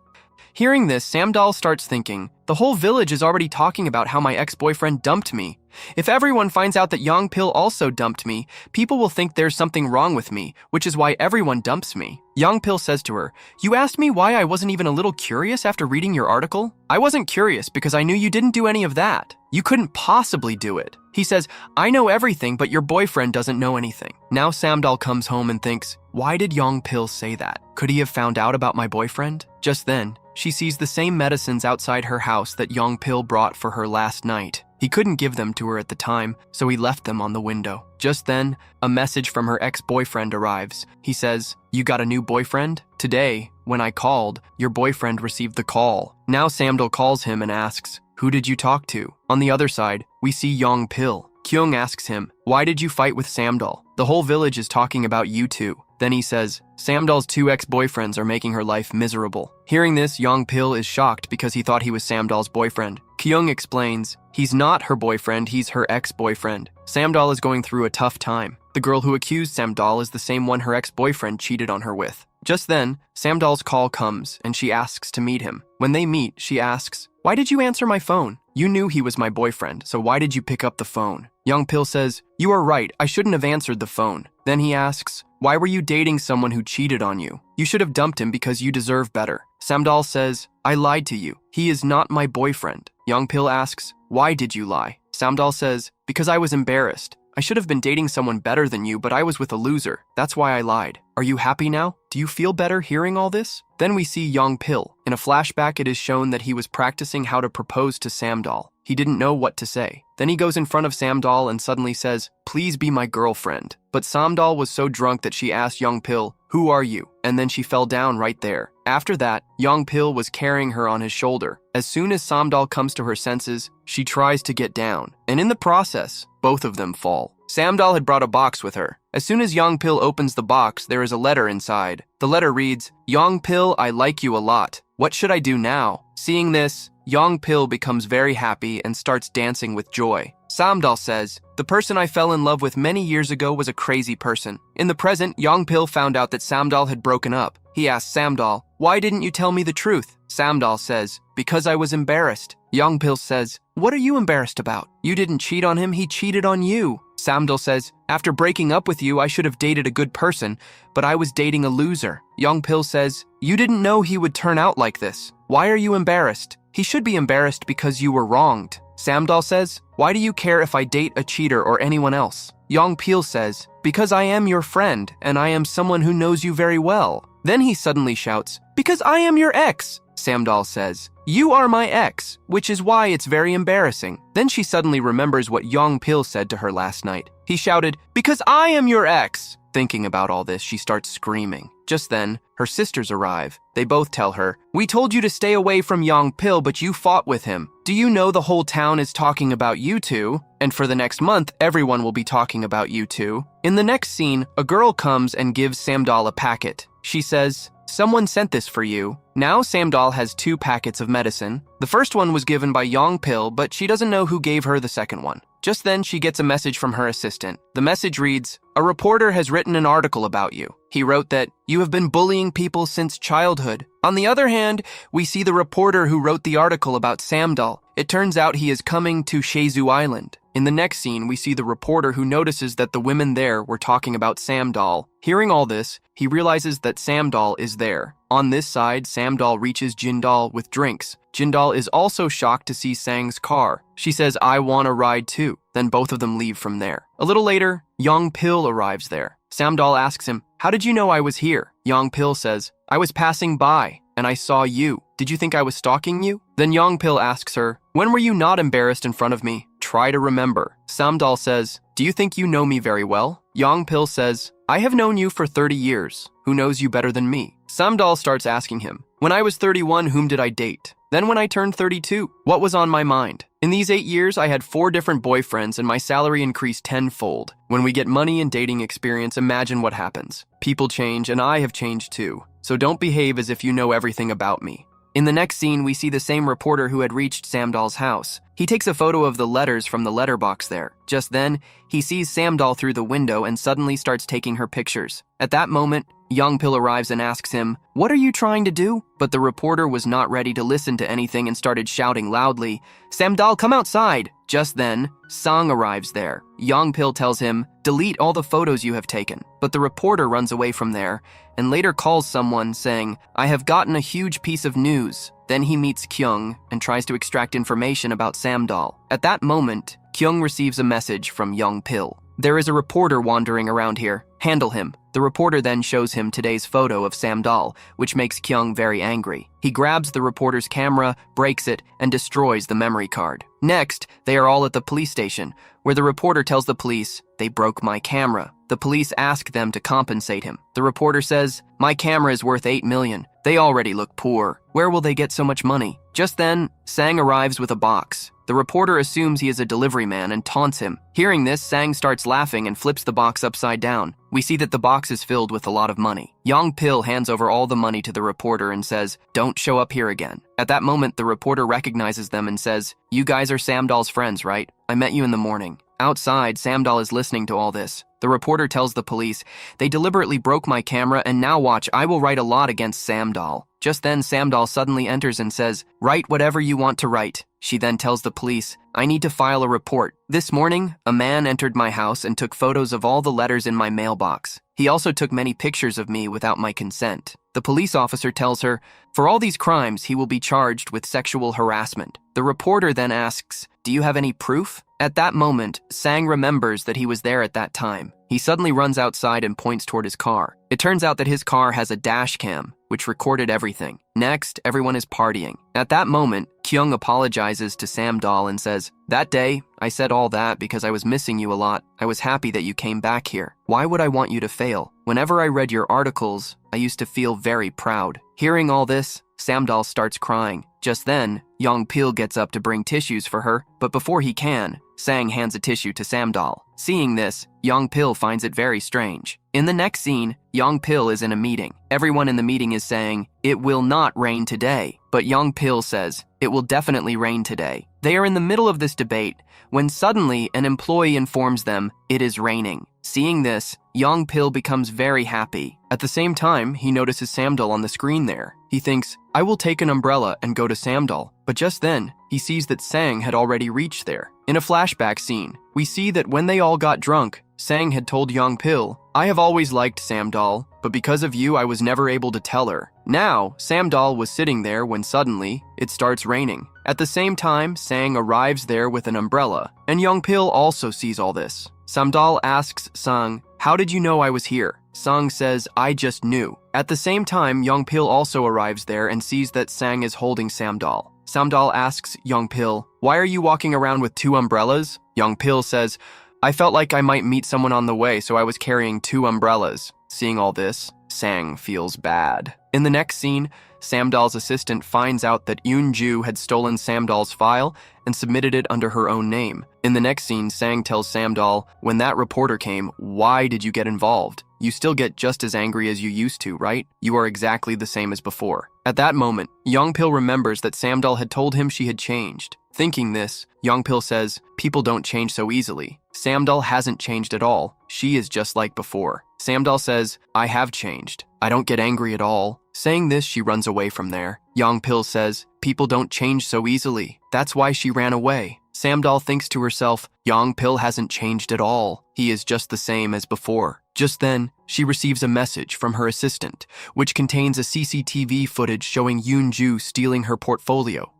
Hearing this, Samdal starts thinking, the whole village is already talking about how my ex-boyfriend dumped me. If everyone finds out that Young-pil also dumped me, people will think there's something wrong with me, which is why everyone dumps me. Young-pil says to her, "You asked me why I wasn't even a little curious after reading your article? I wasn't curious because I knew you didn't do any of that. You couldn't possibly do it." He says, "I know everything, but your boyfriend doesn't know anything." Now Samdal comes home and thinks, why did Young-pil say that? Could he have found out about my boyfriend? Just then, she sees the same medicines outside her house that Young-pil brought for her last night. He couldn't give them to her at the time, so he left them on the window. Just then, a message from her ex-boyfriend arrives. He says, "You got a new boyfriend? Today, when I called, your boyfriend received the call." Now Samdal calls him and asks, "Who did you talk to?" On the other side, we see Young-pil. Kyung asks him, "Why did you fight with Samdal? The whole village is talking about you two." Then he says, "Samdal's two ex-boyfriends are making her life miserable." Hearing this, Young-pil is shocked because he thought he was Samdal's boyfriend. Kyung explains, he's not her boyfriend, he's her ex-boyfriend. Samdal is going through a tough time. The girl who accused Samdal is the same one her ex-boyfriend cheated on her with. Just then, Samdal's call comes and she asks to meet him. When they meet, she asks, "Why did you answer my phone? You knew he was my boyfriend, so why did you pick up the phone?" Young-pil says, "You are right, I shouldn't have answered the phone." Then he asks, "Why were you dating someone who cheated on you? You should have dumped him because you deserve better." Samdal says, "I lied to you. He is not my boyfriend." Young-pil asks, "Why did you lie?" Samdal says, "Because I was embarrassed. I should have been dating someone better than you, but I was with a loser. That's why I lied. Are you happy now? Do you feel better hearing all this?" Then we see Young-pil. In a flashback, it is shown that he was practicing how to propose to Samdal. He didn't know what to say. Then he goes in front of Samdal and suddenly says, "Please be my girlfriend." But Samdal was so drunk that she asked Young-pil, "Who are you?" And then she fell down right there. After that, Young-pil was carrying her on his shoulder. As soon as Samdal comes to her senses, she tries to get down. And in the process, both of them fall. Samdal had brought a box with her. As soon as Young-pil opens the box, there is a letter inside. The letter reads, "Young-pil, I like you a lot. What should I do now?" Seeing this, Young-pil becomes very happy and starts dancing with joy. Samdal says, "The person I fell in love with many years ago was a crazy person." In the present, Young-pil found out that Samdal had broken up. He asks Samdal, "Why didn't you tell me the truth?" Samdal says, "Because I was embarrassed." Young-pil says, "What are you embarrassed about? You didn't cheat on him, he cheated on you." Samdal says, "After breaking up with you, I should have dated a good person, but I was dating a loser." Young-pil says, "You didn't know he would turn out like this. Why are you embarrassed? He should be embarrassed because you were wronged." Samdal says, "Why do you care if I date a cheater or anyone else?" Young-pil says, "Because I am your friend, and I am someone who knows you very well." Then he suddenly shouts, "Because I am your ex." Samdal says, "You are my ex, which is why it's very embarrassing." Then she suddenly remembers what Young-pil said to her last night. He shouted, "Because I am your ex." Thinking about all this, she starts screaming. Just then, her sisters arrive. They both tell her, "We told you to stay away from Young-pil, but you fought with him. Do you know the whole town is talking about you two? And for the next month, everyone will be talking about you two." In the next scene, a girl comes and gives Samdal a packet. She says, "Someone sent this for you." Now Samdal has 2 packets of medicine. The first one was given by Young-pil, but she doesn't know who gave her the second one. Just then, she gets a message from her assistant. The message reads, "A reporter has written an article about you. He wrote that you have been bullying people since childhood." On the other hand, we see the reporter who wrote the article about Samdal. It turns out he is coming to Jeju Island. In the next scene, we see the reporter who notices that the women there were talking about Samdal. Hearing all this, he realizes that Samdal is there. On this side, Samdal reaches Jindal with drinks. Jindal is also shocked to see Sang's car. She says, "I want a ride too." Then both of them leave from there. A little later, Young-pil arrives there. Samdal asks him, "How did you know I was here?" Young-pil says, "I was passing by, and I saw you. Did you think I was stalking you?" Then Young-pil asks her, "When were you not embarrassed in front of me? Try to remember." Samdal says, "Do you think you know me very well?" Young-pil says, "I have known you for 30 years. Who knows you better than me?" Samdal starts asking him, "When I was 31, whom did I date? Then when I turned 32, what was on my mind? In these 8 years, I had 4 different boyfriends and my salary increased 10-fold. When we get money and dating experience, imagine what happens. People change and I have changed too. So don't behave as if you know everything about me." In the next scene, we see the same reporter who had reached Samdal's house. He takes a photo of the letters from the letterbox there. Just then, he sees Samdal through the window and suddenly starts taking her pictures. At that moment, Young-pil arrives and asks him, "What are you trying to do?" But the reporter was not ready to listen to anything and started shouting loudly, "Samdal, come outside!" Just then, Sang arrives there. Young-pil tells him, "Delete all the photos you have taken." But the reporter runs away from there and later calls someone saying, "I have gotten a huge piece of news." Then he meets Kyung and tries to extract information about Samdal. At that moment, Kyung receives a message from Young-pil. "There is a reporter wandering around here. "Handle him." The reporter then shows him today's photo of Samdal, which makes Kyung very angry. He grabs the reporter's camera, breaks it, and destroys the memory card. Next, they are all at the police station, where the reporter tells the police, "They broke my camera." The police ask them to compensate him. The reporter says, "My camera is worth 8 million. They already look poor. Where will they get so much money?" Just then, Sang arrives with a box. The reporter assumes he is a delivery man and taunts him. Hearing this, Sang starts laughing and flips the box upside down. We see that the box is filled with a lot of money. Young Pil hands over all the money to the reporter and says, "Don't show up here again." At that moment, the reporter recognizes them and says, "You guys are Samdal's friends, right? I met you in the morning." Outside, Samdal is listening to all this. The reporter tells the police, "They deliberately broke my camera, and now watch, I will write a lot against Samdal." Just then, Samdal suddenly enters and says, "Write whatever you want to write." She then tells the police, "I need to file a report. This morning, a man entered my house and took photos of all the letters in my mailbox. He also took many pictures of me without my consent." The police officer tells her, "For all these crimes, he will be charged with sexual harassment." The reporter then asks, "Do you have any proof?" At that moment, Sang remembers that he was there at that time. He suddenly runs outside and points toward his car. It turns out that his car has a dash cam, which recorded everything. Next, everyone is partying. At that moment, Kyung apologizes to Samdal and says, "That day, I said all that because I was missing you a lot. I was happy that you came back here. Why would I want you to fail? Whenever I read your articles, I used to feel very proud." Hearing all this, Samdal starts crying. Just then, Young Pil gets up to bring tissues for her, but before he can, Sang hands a tissue to Samdal. Seeing this, Young Pil finds it very strange. In the next scene, Young Pil is in a meeting. Everyone in the meeting is saying, "It will not rain today." But Young Pil says, "It will definitely rain today." They are in the middle of this debate when suddenly an employee informs them it is raining. Seeing this, Young Pil becomes very happy. At the same time, he notices Samdal on the screen there. He thinks, "I will take an umbrella and go to Samdal." But just then, he sees that Sang had already reached there. In a flashback scene, we see that when they all got drunk, Sang had told Young Pil, "I have always liked Samdal, but because of you, I was never able to tell her." Now, Samdal was sitting there when suddenly, it starts raining. At the same time, Sang arrives there with an umbrella, and Young Pil also sees all this. Samdal asks Sang, "How did you know I was here?" Sang says, "I just knew." At the same time, Young Pil also arrives there and sees that Sang is holding Samdal. Samdal asks Young Pil, "Why are you walking around with 2 umbrellas?" Young Pil says, "I felt like I might meet someone on the way, so I was carrying 2 umbrellas." Seeing all this, Sang feels bad. In the next scene, Samdal's assistant finds out that Yoon-ju had stolen Samdal's file and submitted it under her own name. In the next scene, Sang tells Samdal, "When that reporter came, why did you get involved? You still get just as angry as you used to, right? You are exactly the same as before." At that moment, Young Pil remembers that Samdal had told him she had changed. Thinking this, Young Pil says, "People don't change so easily. Samdal hasn't changed at all. She is just like before." Samdal says, "I have changed. I don't get angry at all." Saying this, she runs away from there. Young Pil says, "People don't change so easily. That's why she ran away." Samdal thinks to herself, Young Pil hasn't changed at all. He is just the same as before. Just then, she receives a message from her assistant, which contains a CCTV footage showing Yoon-ju stealing her portfolio.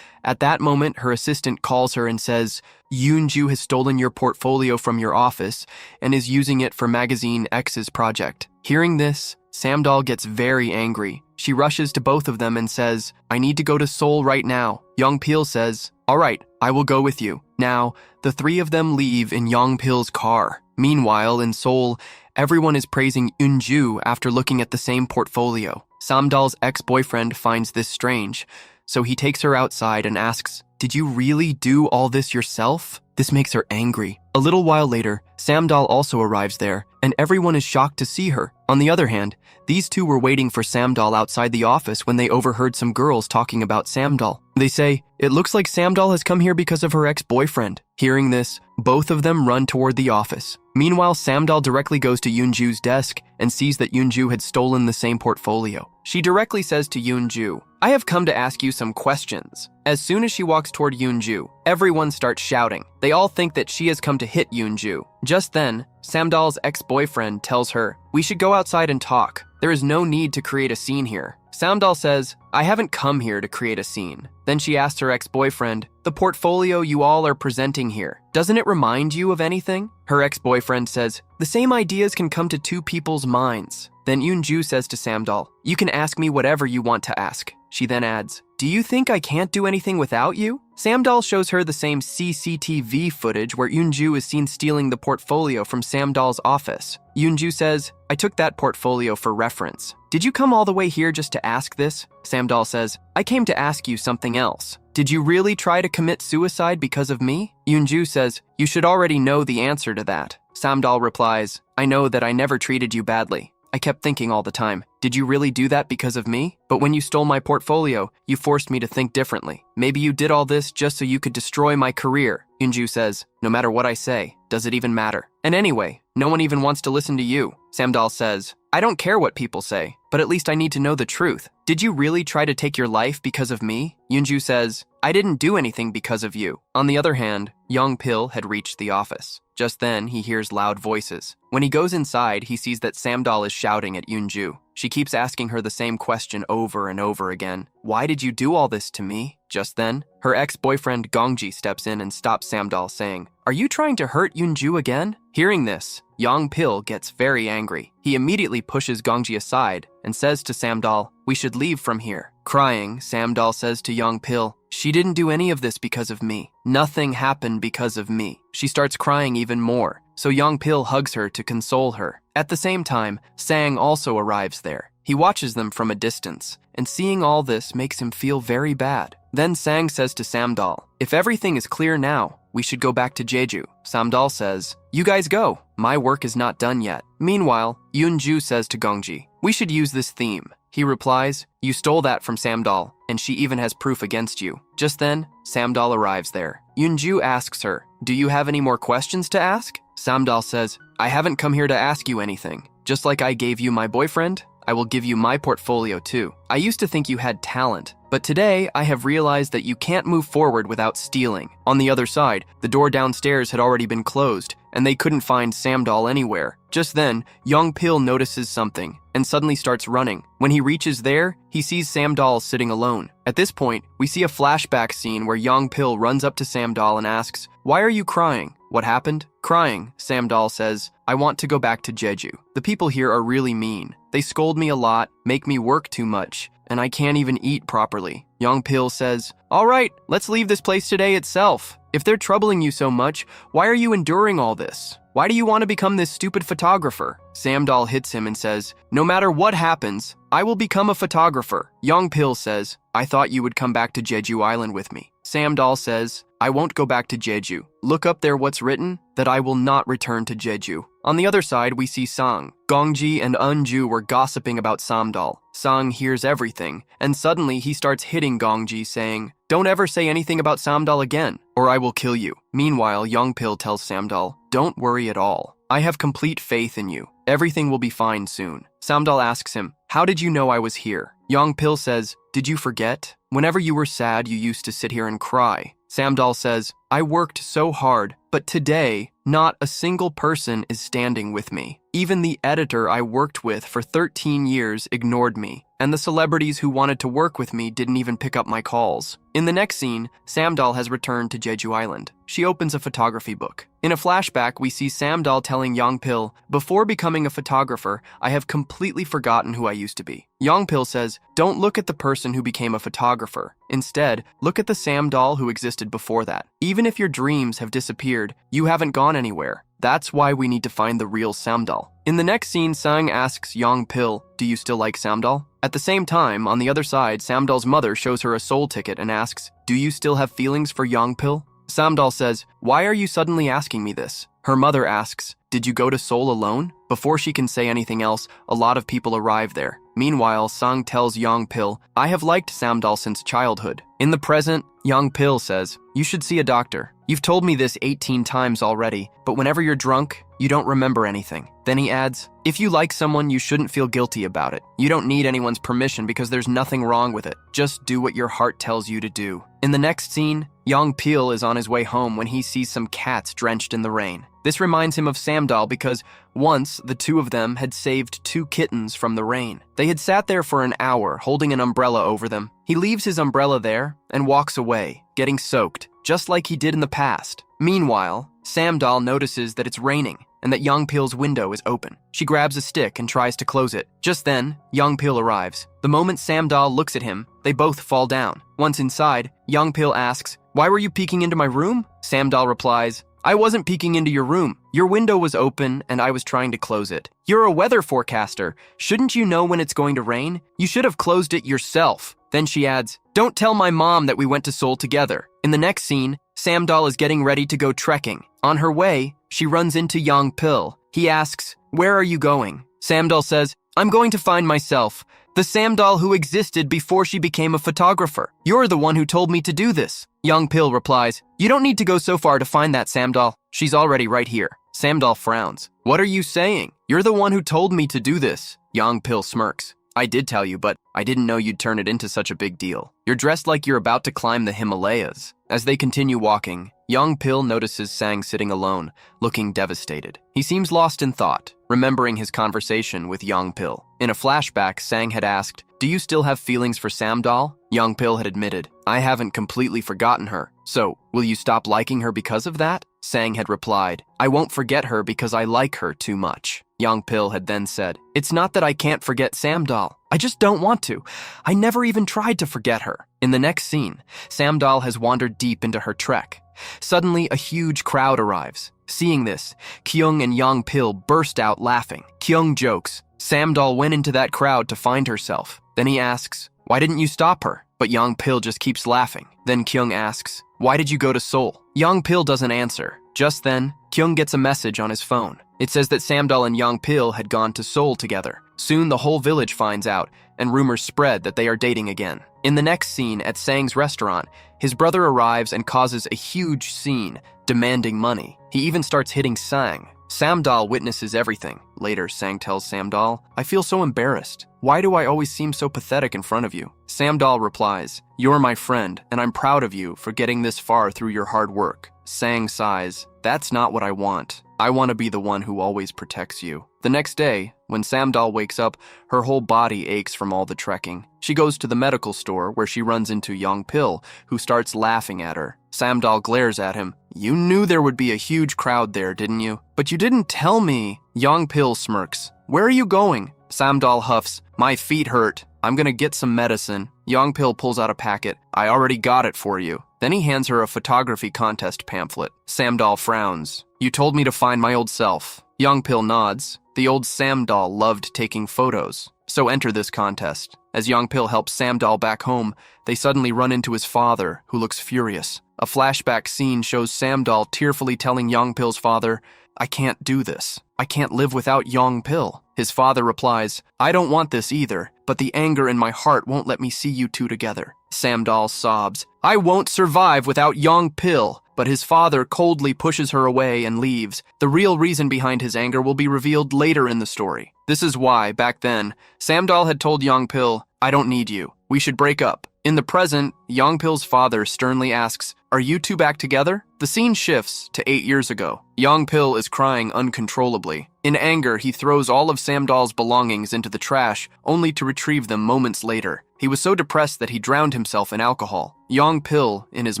At that moment, her assistant calls her and says, "Yoon-ju has stolen your portfolio from your office and is using it for Magazine X's project." Hearing this, Samdal gets very angry. She rushes to both of them and says, "I need to go to Seoul right now." Young Pil says, "All right, I will go with you." Now, the 3 of them leave in Young Pil's car. Meanwhile, in Seoul, everyone is praising Yoon-ju after looking at the same portfolio. Samdal's ex-boyfriend finds this strange, so he takes her outside and asks, "Did you really do all this yourself?" This makes her angry. A little while later, Samdal also arrives there, and everyone is shocked to see her. On the other hand, these 2 were waiting for Samdal outside the office when they overheard some girls talking about Samdal. They say, "It looks like Samdal has come here because of her ex-boyfriend." Hearing this, both of them run toward the office. Meanwhile, Samdal directly goes to Yoon-ju's desk and sees that Yoon-ju had stolen the same portfolio. She directly says to Yoon-ju, "I have come to ask you some questions." As soon as she walks toward Yoon-ju, everyone starts shouting. They all think that she has come to hit Yoon-ju. Just then, Samdal's ex-boyfriend tells her, "We should go outside and talk. There is no need to create a scene here." Samdal says, "I haven't come here to create a scene." Then she asks her ex-boyfriend, The portfolio you all are presenting here, doesn't it remind you of anything? Her ex-boyfriend says, the same ideas can come to two people's minds. Then Yoonju says to Samdal, you can ask me whatever you want to ask. She then adds, do you think I can't do anything without you? Samdal shows her the same CCTV footage where Yoonju is seen stealing the portfolio from Samdal's office. Yoonju says, I took that portfolio for reference. Did you come all the way here just to ask this? Samdal says, I came to ask you something else. Did you really try to commit suicide because of me? Yoonju says, you should already know the answer to that. Samdal replies, I know that I never treated you badly. I kept thinking all the time, did you really do that because of me? But when you stole my portfolio, you forced me to think differently. Maybe you did all this just so you could destroy my career. Yoonju says, no matter what I say, does it even matter? And anyway, no one even wants to listen to you. Samdal says, I don't care what people say, but at least I need to know the truth. Did you really try to take your life because of me? Yoonju says, I didn't do anything because of you. On the other hand, Young Pil had reached the office. Just then, he hears loud voices. When he goes inside, he sees that Samdal is shouting at Yoonju. She keeps asking her the same question over and over again. Why did you do all this to me? Just then, her ex-boyfriend Gongji steps in and stops Samdal, saying, are you trying to hurt Yoonju again? Hearing this, Young Pil gets very angry. He immediately pushes Gongji aside and says to Samdal, we should leave from here. Crying, Samdal says to Young Pil, she didn't do any of this because of me. Nothing happened because of me. She starts crying even more, so Young Pil hugs her to console her. At the same time, Sang also arrives there. He watches them from a distance, and seeing all this makes him feel very bad. Then Sang says to Samdal, if everything is clear now, we should go back to Jeju. Samdal says, you guys go. My work is not done yet. Meanwhile, Yoonju says to Gongji, we should use this theme. He replies, you stole that from Samdal, and she even has proof against you. Just then, Samdal arrives there. Yoonju asks her, do you have any more questions to ask? Samdal says, I haven't come here to ask you anything. Just like I gave you my boyfriend, I will give you my portfolio too. I used to think you had talent, but today I have realized that you can't move forward without stealing. On the other side, the door downstairs had already been closed, and they couldn't find Samdal anywhere. Just then, Young Pil notices something and suddenly starts running. When he reaches there, he sees Samdal sitting alone. At this point, we see a flashback scene where Young Pil runs up to Samdal and asks, why are you crying? What happened? Crying, Samdal says, I want to go back to Jeju. The people here are really mean. They scold me a lot, make me work too much, and I can't even eat properly. Young Pil says, all right, let's leave this place today itself. If they're troubling you so much, why are you enduring all this? Why do you want to become this stupid photographer? Samdal hits him and says, no matter what happens, I will become a photographer. Young Pil says, I thought you would come back to Jeju Island with me. Samdal says, I won't go back to Jeju. Look up there what's written, that I will not return to Jeju. On the other side, we see Sang. Gongji and Eunju were gossiping about Samdal. Sang hears everything, and suddenly he starts hitting Gongji, saying, don't ever say anything about Samdal again, or I will kill you. Meanwhile, Young Pil tells Samdal, don't worry at all. I have complete faith in you. Everything will be fine soon. Samdal asks him, how did you know I was here? Young Pil says, did you forget? Whenever you were sad, you used to sit here and cry. Samdal says, I worked so hard, but today, not a single person is standing with me. Even the editor I worked with for 13 years ignored me, and the celebrities who wanted to work with me didn't even pick up my calls. In the next scene, Samdal has returned to Jeju Island. She opens a photography book. In a flashback, we see Samdal telling Young Pil, before becoming a photographer, I have completely forgotten who I used to be. Young Pil says, don't look at the person who became a photographer. Instead, look at the Samdal who existed before that. Even if your dreams have disappeared, you haven't gone anywhere. That's why we need to find the real Samdal. In the next scene, Sang asks Young Pil, do you still like Samdal? At the same time, on the other side, Samdal's mother shows her a soul ticket and asks, do you still have feelings for Young Pil? Samdal says, why are you suddenly asking me this? Her mother asks, did you go to Seoul alone? Before she can say anything else, a lot of people arrive there. Meanwhile, Sang tells Young Pil, I have liked Samdal since childhood. In the present, Young Pil says, you should see a doctor. You've told me this 18 times already, but whenever you're drunk, you don't remember anything. Then he adds, if you like someone, you shouldn't feel guilty about it. You don't need anyone's permission because there's nothing wrong with it. Just do what your heart tells you to do. In the next scene, Young Pil is on his way home when he sees some cats drenched in the rain. This reminds him of Samdal because once the two of them had saved 2 kittens from the rain. They had sat there for an hour holding an umbrella over them. He leaves his umbrella there and walks away, getting soaked. just like he did in the past. Meanwhile, Samdal notices that it's raining and that Youngpil's window is open. She grabs a stick and tries to close it. Just then, Youngpil arrives. The moment Samdal looks at him, they both fall down. Once inside, Youngpil asks, "Why were you peeking into my room?" Samdal replies, "I wasn't peeking into your room. Your window was open and I was trying to close it. You're a weather forecaster. Shouldn't you know when it's going to rain? You should have closed it yourself." Then she adds, "Don't tell my mom that we went to Seoul together." In the next scene, Samdal is getting ready to go trekking. On her way, she runs into Youngpil. He asks, "Where are you going?" Samdal says, "I'm going to find myself, the Samdal who existed before she became a photographer. You're the one who told me to do this." Youngpil replies, "You don't need to go so far to find that Samdal. She's already right here." Samdal frowns. "What are you saying? You're the one who told me to do this." Youngpil smirks. "I did tell you, but I didn't know you'd turn it into such a big deal. You're dressed like you're about to climb the Himalayas." As they continue walking, Youngpil notices Sang sitting alone, looking devastated. He seems lost in thought, remembering his conversation with Youngpil. In a flashback, Sang had asked, "Do you still have feelings for Samdal?" Youngpil had admitted, "I haven't completely forgotten her. So, will you stop liking her because of that?" Sang had replied, "I won't forget her because I like her too much." Youngpil had then said, "It's not that I can't forget Samdal. I just don't want to. I never even tried to forget her." In the next scene, Samdal has wandered deep into her trek. Suddenly, a huge crowd arrives. Seeing this, Kyung and Youngpil burst out laughing. Kyung jokes, "Samdal went into that crowd to find herself." Then he asks, "Why didn't you stop her?" But Youngpil just keeps laughing. Then Kyung asks, "Why did you go to Seoul?" Youngpil doesn't answer. Just then, Kyung gets a message on his phone. It says that Samdal and Youngpil had gone to Seoul together. Soon the whole village finds out, and rumors spread that they are dating again. In the next scene at Sang's restaurant, his brother arrives and causes a huge scene, demanding money. He even starts hitting Sang. Samdal witnesses everything. Later, Sang tells Samdal, "I feel so embarrassed. Why do I always seem so pathetic in front of you?" Samdal replies, "You're my friend, and I'm proud of you for getting this far through your hard work." Sang sighs, "That's not what I want. I want to be the one who always protects you." The next day, when Samdal wakes up, her whole body aches from all the trekking. She goes to the medical store where she runs into Youngpil, who starts laughing at her. Samdal glares at him. "You knew there would be a huge crowd there, didn't you? But you didn't tell me." Youngpil smirks. "Where are you going?" Samdal huffs, "My feet hurt. I'm gonna get some medicine." Youngpil pulls out a packet. "I already got it for you." Then he hands her a photography contest pamphlet. Samdal frowns. "You told me to find my old self." Youngpil nods. The old Samdal loved taking photos. So enter this contest. As Youngpil helps Samdal back home, they suddenly run into his father, who looks furious. A flashback scene shows Samdal tearfully telling Youngpil's father, "I can't do this. I can't live without Youngpil." His father replies, "I don't want this either, but the anger in my heart won't let me see you two together." Samdal sobs, "I won't survive without Youngpil." But his father coldly pushes her away and leaves. The real reason behind his anger will be revealed later in the story. This is why, back then, Samdal had told Youngpil, "I don't need you. We should break up." In the present, Youngpil's father sternly asks, "Are you two back together?" The scene shifts to 8 years ago. Youngpil is crying uncontrollably. In anger, he throws all of Samdal's belongings into the trash, only to retrieve them moments later. He was so depressed that he drowned himself in alcohol. Youngpil, in his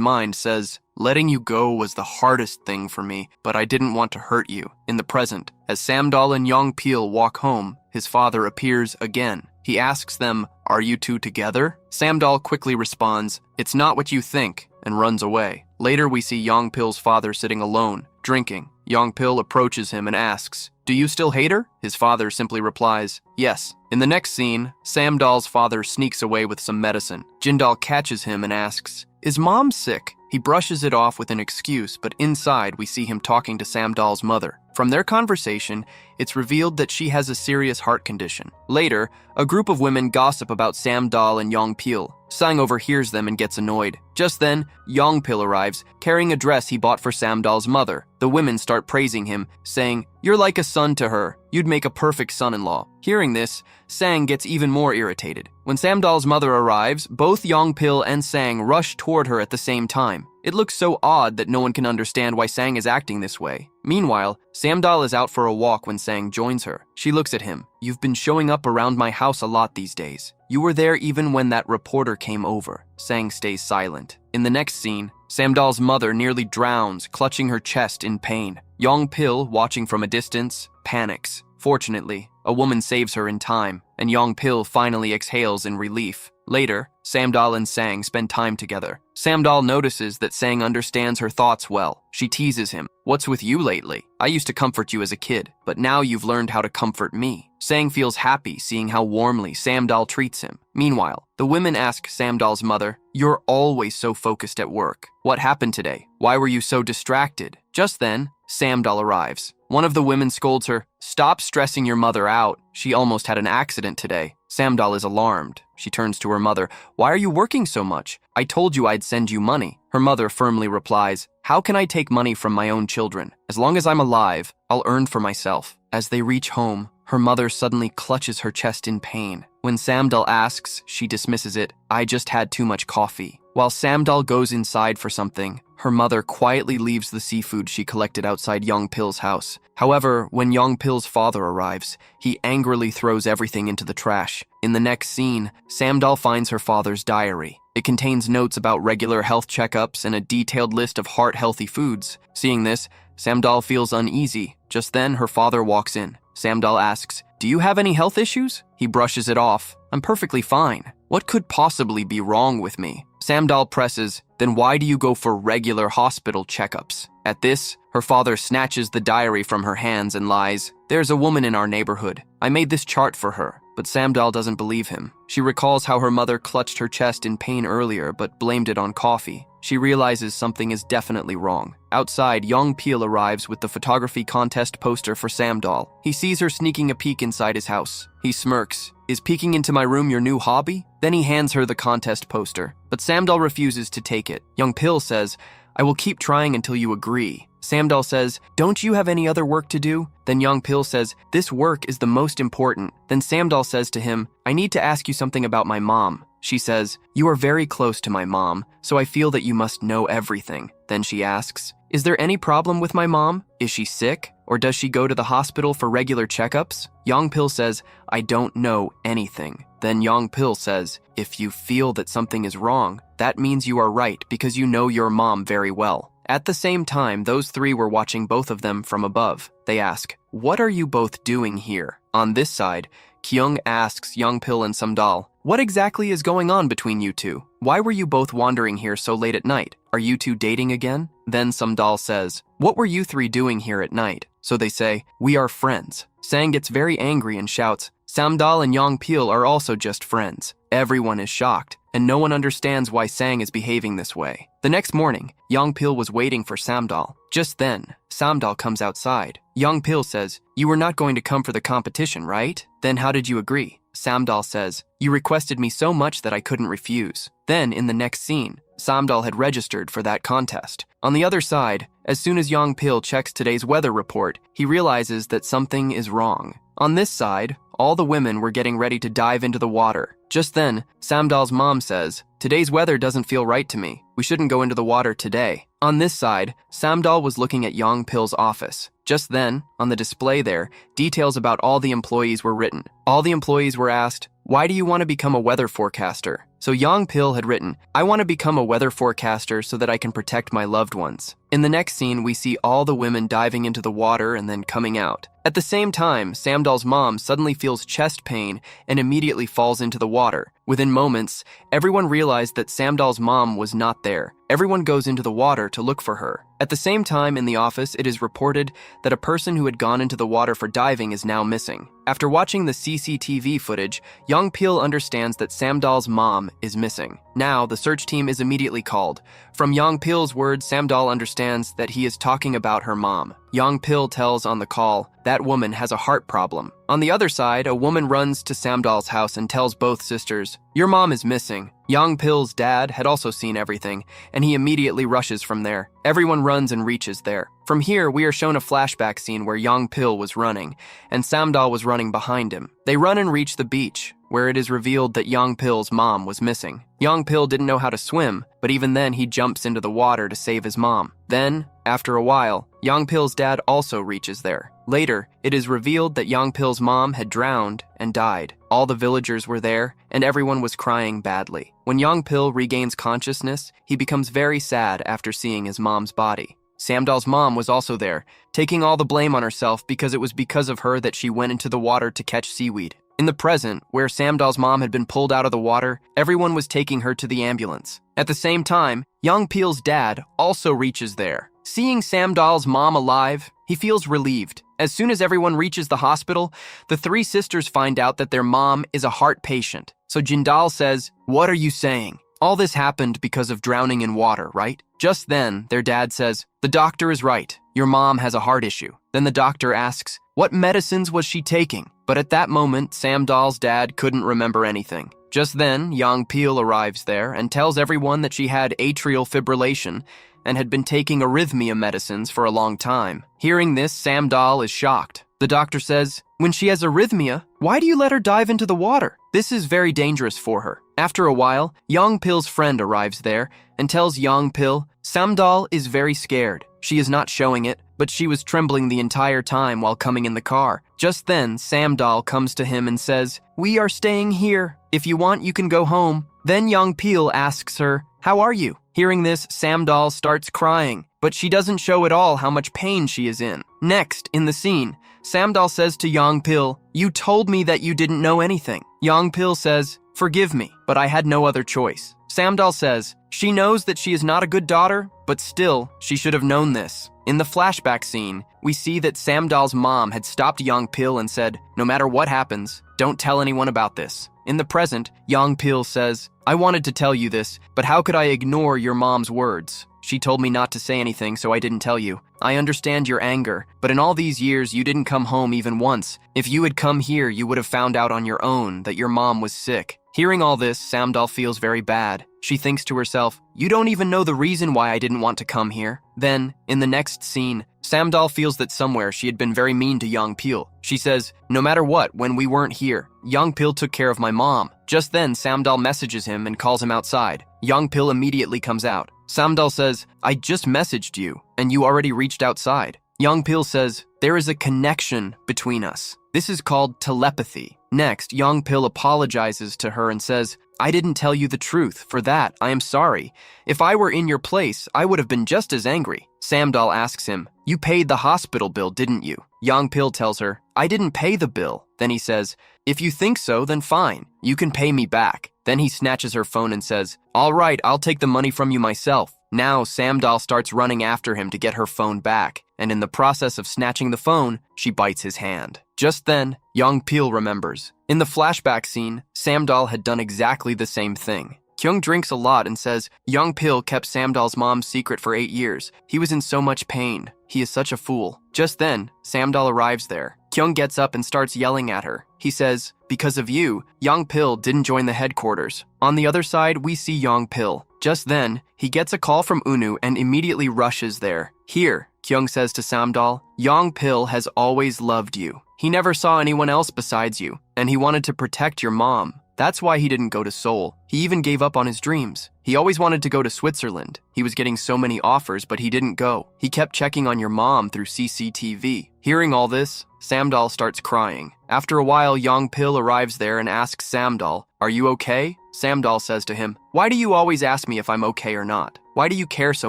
mind, says, "Letting you go was the hardest thing for me, but I didn't want to hurt you." In the present, as Samdal and Youngpil walk home, his father appears again. He asks them, "Are you two together?" Samdal quickly responds, "It's not what you think," and runs away. Later, we see Youngpil's father sitting alone, drinking. Youngpil approaches him and asks, "Do you still hate her?" His father simply replies, "Yes." In the next scene, Samdal's father sneaks away with some medicine. Jindal catches him and asks, "Is Mom sick?" He brushes it off with an excuse, but inside we see him talking to Samdal's mother. From their conversation, it's revealed that she has a serious heart condition. Later, a group of women gossip about Samdal and Youngpil. Sang overhears them and gets annoyed. Just then, Youngpil arrives, carrying a dress he bought for Samdal's mother. The women start praising him, saying, "You're like a son to her. You'd make a perfect son-in-law." Hearing this, Sang gets even more irritated. When Samdal's mother arrives, both Youngpil and Sang rush toward her at the same time. It looks so odd that no one can understand why Sang is acting this way. Meanwhile, Samdal is out for a walk when Sang joins her. She looks at him. You've been showing up around my house a lot these days. You were there even when that reporter came over. Sang stays silent. In the next scene, Samdal's mother nearly drowns, clutching her chest in pain. Yong-pil, watching from a distance, panics. Fortunately, a woman saves her in time, and Yong-pil finally exhales in relief. Later, Samdal and Sang spend time together. Samdal notices that Sang understands her thoughts well. She teases him. What's with you lately? I used to comfort you as a kid, but now you've learned how to comfort me. Sang feels happy seeing how warmly Samdal treats him. Meanwhile, the women ask Samdal's mother, "You're always so focused at work. What happened today? Why were you so distracted?" Just then, Samdal arrives. One of the women scolds her, "Stop stressing your mother out. She almost had an accident today." Samdal is alarmed. She turns to her mother. "Why are you working so much? I told you I'd send you money." Her mother firmly replies, "How can I take money from my own children? As long as I'm alive, I'll earn for myself." As they reach home, her mother suddenly clutches her chest in pain. When Samdal asks, she dismisses it. "I just had too much coffee." While Samdal goes inside for something, her mother quietly leaves the seafood she collected outside Yong-pil's house. However, when Yong-pil's father arrives, he angrily throws everything into the trash. In the next scene, Samdal finds her father's diary. It contains notes about regular health checkups and a detailed list of heart-healthy foods. Seeing this, Samdal feels uneasy. Just then, her father walks in. Samdal asks, "Do you have any health issues?" He brushes it off. "I'm perfectly fine. What could possibly be wrong with me?" Samdal presses, "Then why do you go for regular hospital checkups?" At this, her father snatches the diary from her hands and lies, "There's a woman in our neighborhood. I made this chart for her." But Samdal doesn't believe him. She recalls how her mother clutched her chest in pain earlier but blamed it on coffee. She realizes something is definitely wrong. Outside, Yong-pil arrives with the photography contest poster for Samdal. He sees her sneaking a peek inside his house. He smirks. "Is peeking into my room your new hobby?" Then he hands her the contest poster. But Samdal refuses to take it. Yong-pil says, "I will keep trying until you agree." Samdal says, "Don't you have any other work to do?" Then Yong-pil says, "This work is the most important." Then Samdal says to him, "I need to ask you something about my mom." She says, "You are very close to my mom, so I feel that you must know everything." Then she asks, "Is there any problem with my mom? Is she sick? Or does she go to the hospital for regular checkups?" Yong-pil says, "I don't know anything." Then Yong-pil says, "If you feel that something is wrong, that means you are right because you know your mom very well." At the same time, those three were watching both of them from above. They ask, "What are you both doing here?" On this side, Kyung asks Yong-pil and Samdal, "What exactly is going on between you two? Why were you both wandering here so late at night? Are you two dating again?" Then Samdal says, "What were you three doing here at night?" So they say, "We are friends." Sang gets very angry and shouts, "Samdal and Yong-pil are also just friends." Everyone is shocked, and no one understands why Sang is behaving this way. The next morning, Yong-pil was waiting for Samdal. Just then, Samdal comes outside. Yong-pil says, "You were not going to come for the competition, right? Then how did you agree?" Samdal says, "You requested me so much that I couldn't refuse." Then, in the next scene, Samdal had registered for that contest. On the other side, as soon as Yong-pil checks today's weather report, he realizes that something is wrong. On this side, all the women were getting ready to dive into the water. Just then, Samdal's mom says, "Today's weather doesn't feel right to me. We shouldn't go into the water today." On this side, Samdal was looking at Yong-pil's office. Just then, on the display there, details about all the employees were written. All the employees were asked, "Why do you want to become a weather forecaster?" So Yong-pil had written, "I want to become a weather forecaster so that I can protect my loved ones." In the next scene, we see all the women diving into the water and then coming out. At the same time, Samdal's mom suddenly feels chest pain and immediately falls into the water. Within moments, everyone realized that Samdal's mom was not there. Everyone goes into the water to look for her. At the same time, in the office, it is reported that a person who had gone into the water for diving is now missing. After watching the CCTV footage, Yong-pil understands that Samdal's mom is missing. Now, the search team is immediately called. From Yong-pil's words, Samdal understands that he is talking about her mom. Yong-pil tells on the call, that woman has a heart problem. On the other side, a woman runs to Samdal's house and tells both sisters, "Your mom is missing." Yong-pil's dad had also seen everything, and he immediately rushes from there. Everyone runs and reaches there. From here, we are shown a flashback scene where Yong-pil was running, and Samdal was running behind him. They run and reach the beach, where it is revealed that Yong-pil's mom was missing. Yong-pil didn't know how to swim, but even then he jumps into the water to save his mom. Then, after a while, Yongpil's dad also reaches there. Later, it is revealed that Yongpil's mom had drowned and died. All the villagers were there, and everyone was crying badly. When Yongpil regains consciousness, he becomes very sad after seeing his mom's body. Samdal's mom was also there, taking all the blame on herself because it was because of her that she went into the water to catch seaweed. In the present, where Samdal's mom had been pulled out of the water, everyone was taking her to the ambulance. At the same time, Yongpil's dad also reaches there. Seeing Samdal's mom alive, he feels relieved. As soon as everyone reaches the hospital, the three sisters find out that their mom is a heart patient. So Jindal says, "What are you saying? All this happened because of drowning in water, right?" Just then, their dad says, "The doctor is right. Your mom has a heart issue." Then the doctor asks, "What medicines was she taking?" But at that moment, Samdal's dad couldn't remember anything. Just then, Yongpil arrives there and tells everyone that she had atrial fibrillation and had been taking arrhythmia medicines for a long time. Hearing this, Samdal is shocked. The doctor says, "When she has arrhythmia, why do you let her dive into the water? This is very dangerous for her." After a while, Yongpil's friend arrives there and tells Yongpil, "Samdal is very scared. She is not showing it, but she was trembling the entire time while coming in the car." Just then, Samdal comes to him and says, "We are staying here. If you want, you can go home." Then Yongpil asks her, "How are you?" Hearing this, Samdal starts crying, but she doesn't show at all how much pain she is in. Next, in the scene, Samdal says to Yongpil, "You told me that you didn't know anything." Yongpil says, "Forgive me, but I had no other choice." Samdal says, she knows that she is not a good daughter, but still, she should have known this. In the flashback scene, we see that Samdal's mom had stopped Yongpil and said, "No matter what happens, don't tell anyone about this." In the present, Yongpil says, "I wanted to tell you this, but how could I ignore your mom's words? She told me not to say anything, so I didn't tell you. I understand your anger, but in all these years, you didn't come home even once. If you had come here, you would have found out on your own that your mom was sick." Hearing all this, Samdal feels very bad. She thinks to herself, "You don't even know the reason why I didn't want to come here." Then, in the next scene, Samdal feels that somewhere she had been very mean to Yongpil. She says, "No matter what, when we weren't here, Yongpil took care of my mom." Just then, Samdal messages him and calls him outside. Yongpil immediately comes out. Samdal says, "I just messaged you, and you already reached outside." Yongpil says, "There is a connection between us. This is called telepathy." Next, Yongpil apologizes to her and says, "I didn't tell you the truth. For that, I am sorry. If I were in your place, I would have been just as angry." Samdal asks him, "You paid the hospital bill, didn't you?" Yongpil tells her, "I didn't pay the bill." Then he says, "If you think so, then fine. You can pay me back." Then he snatches her phone and says, "All right, I'll take the money from you myself." Now, Samdal starts running after him to get her phone back, and in the process of snatching the phone, she bites his hand. Just then, Yongpil remembers. In the flashback scene, Samdal had done exactly the same thing. Kyung drinks a lot and says, "Yongpil kept Samdal's mom's secret for 8 years. He was in so much pain. He is such a fool." Just then, Samdal arrives there. Kyung gets up and starts yelling at her. He says, "Because of you, Yongpil didn't join the headquarters." On the other side, we see Yongpil. Just then, he gets a call from Unu and immediately rushes there. Here, Kyung says to Samdal, "Yongpil has always loved you. He never saw anyone else besides you, and he wanted to protect your mom. That's why he didn't go to Seoul. He even gave up on his dreams. He always wanted to go to Switzerland. He was getting so many offers, but he didn't go. He kept checking on your mom through CCTV." Hearing all this, Samdal starts crying. After a while, Yongpil arrives there and asks Samdal, "Are you okay?" Samdal says to him, "Why do you always ask me if I'm okay or not? Why do you care so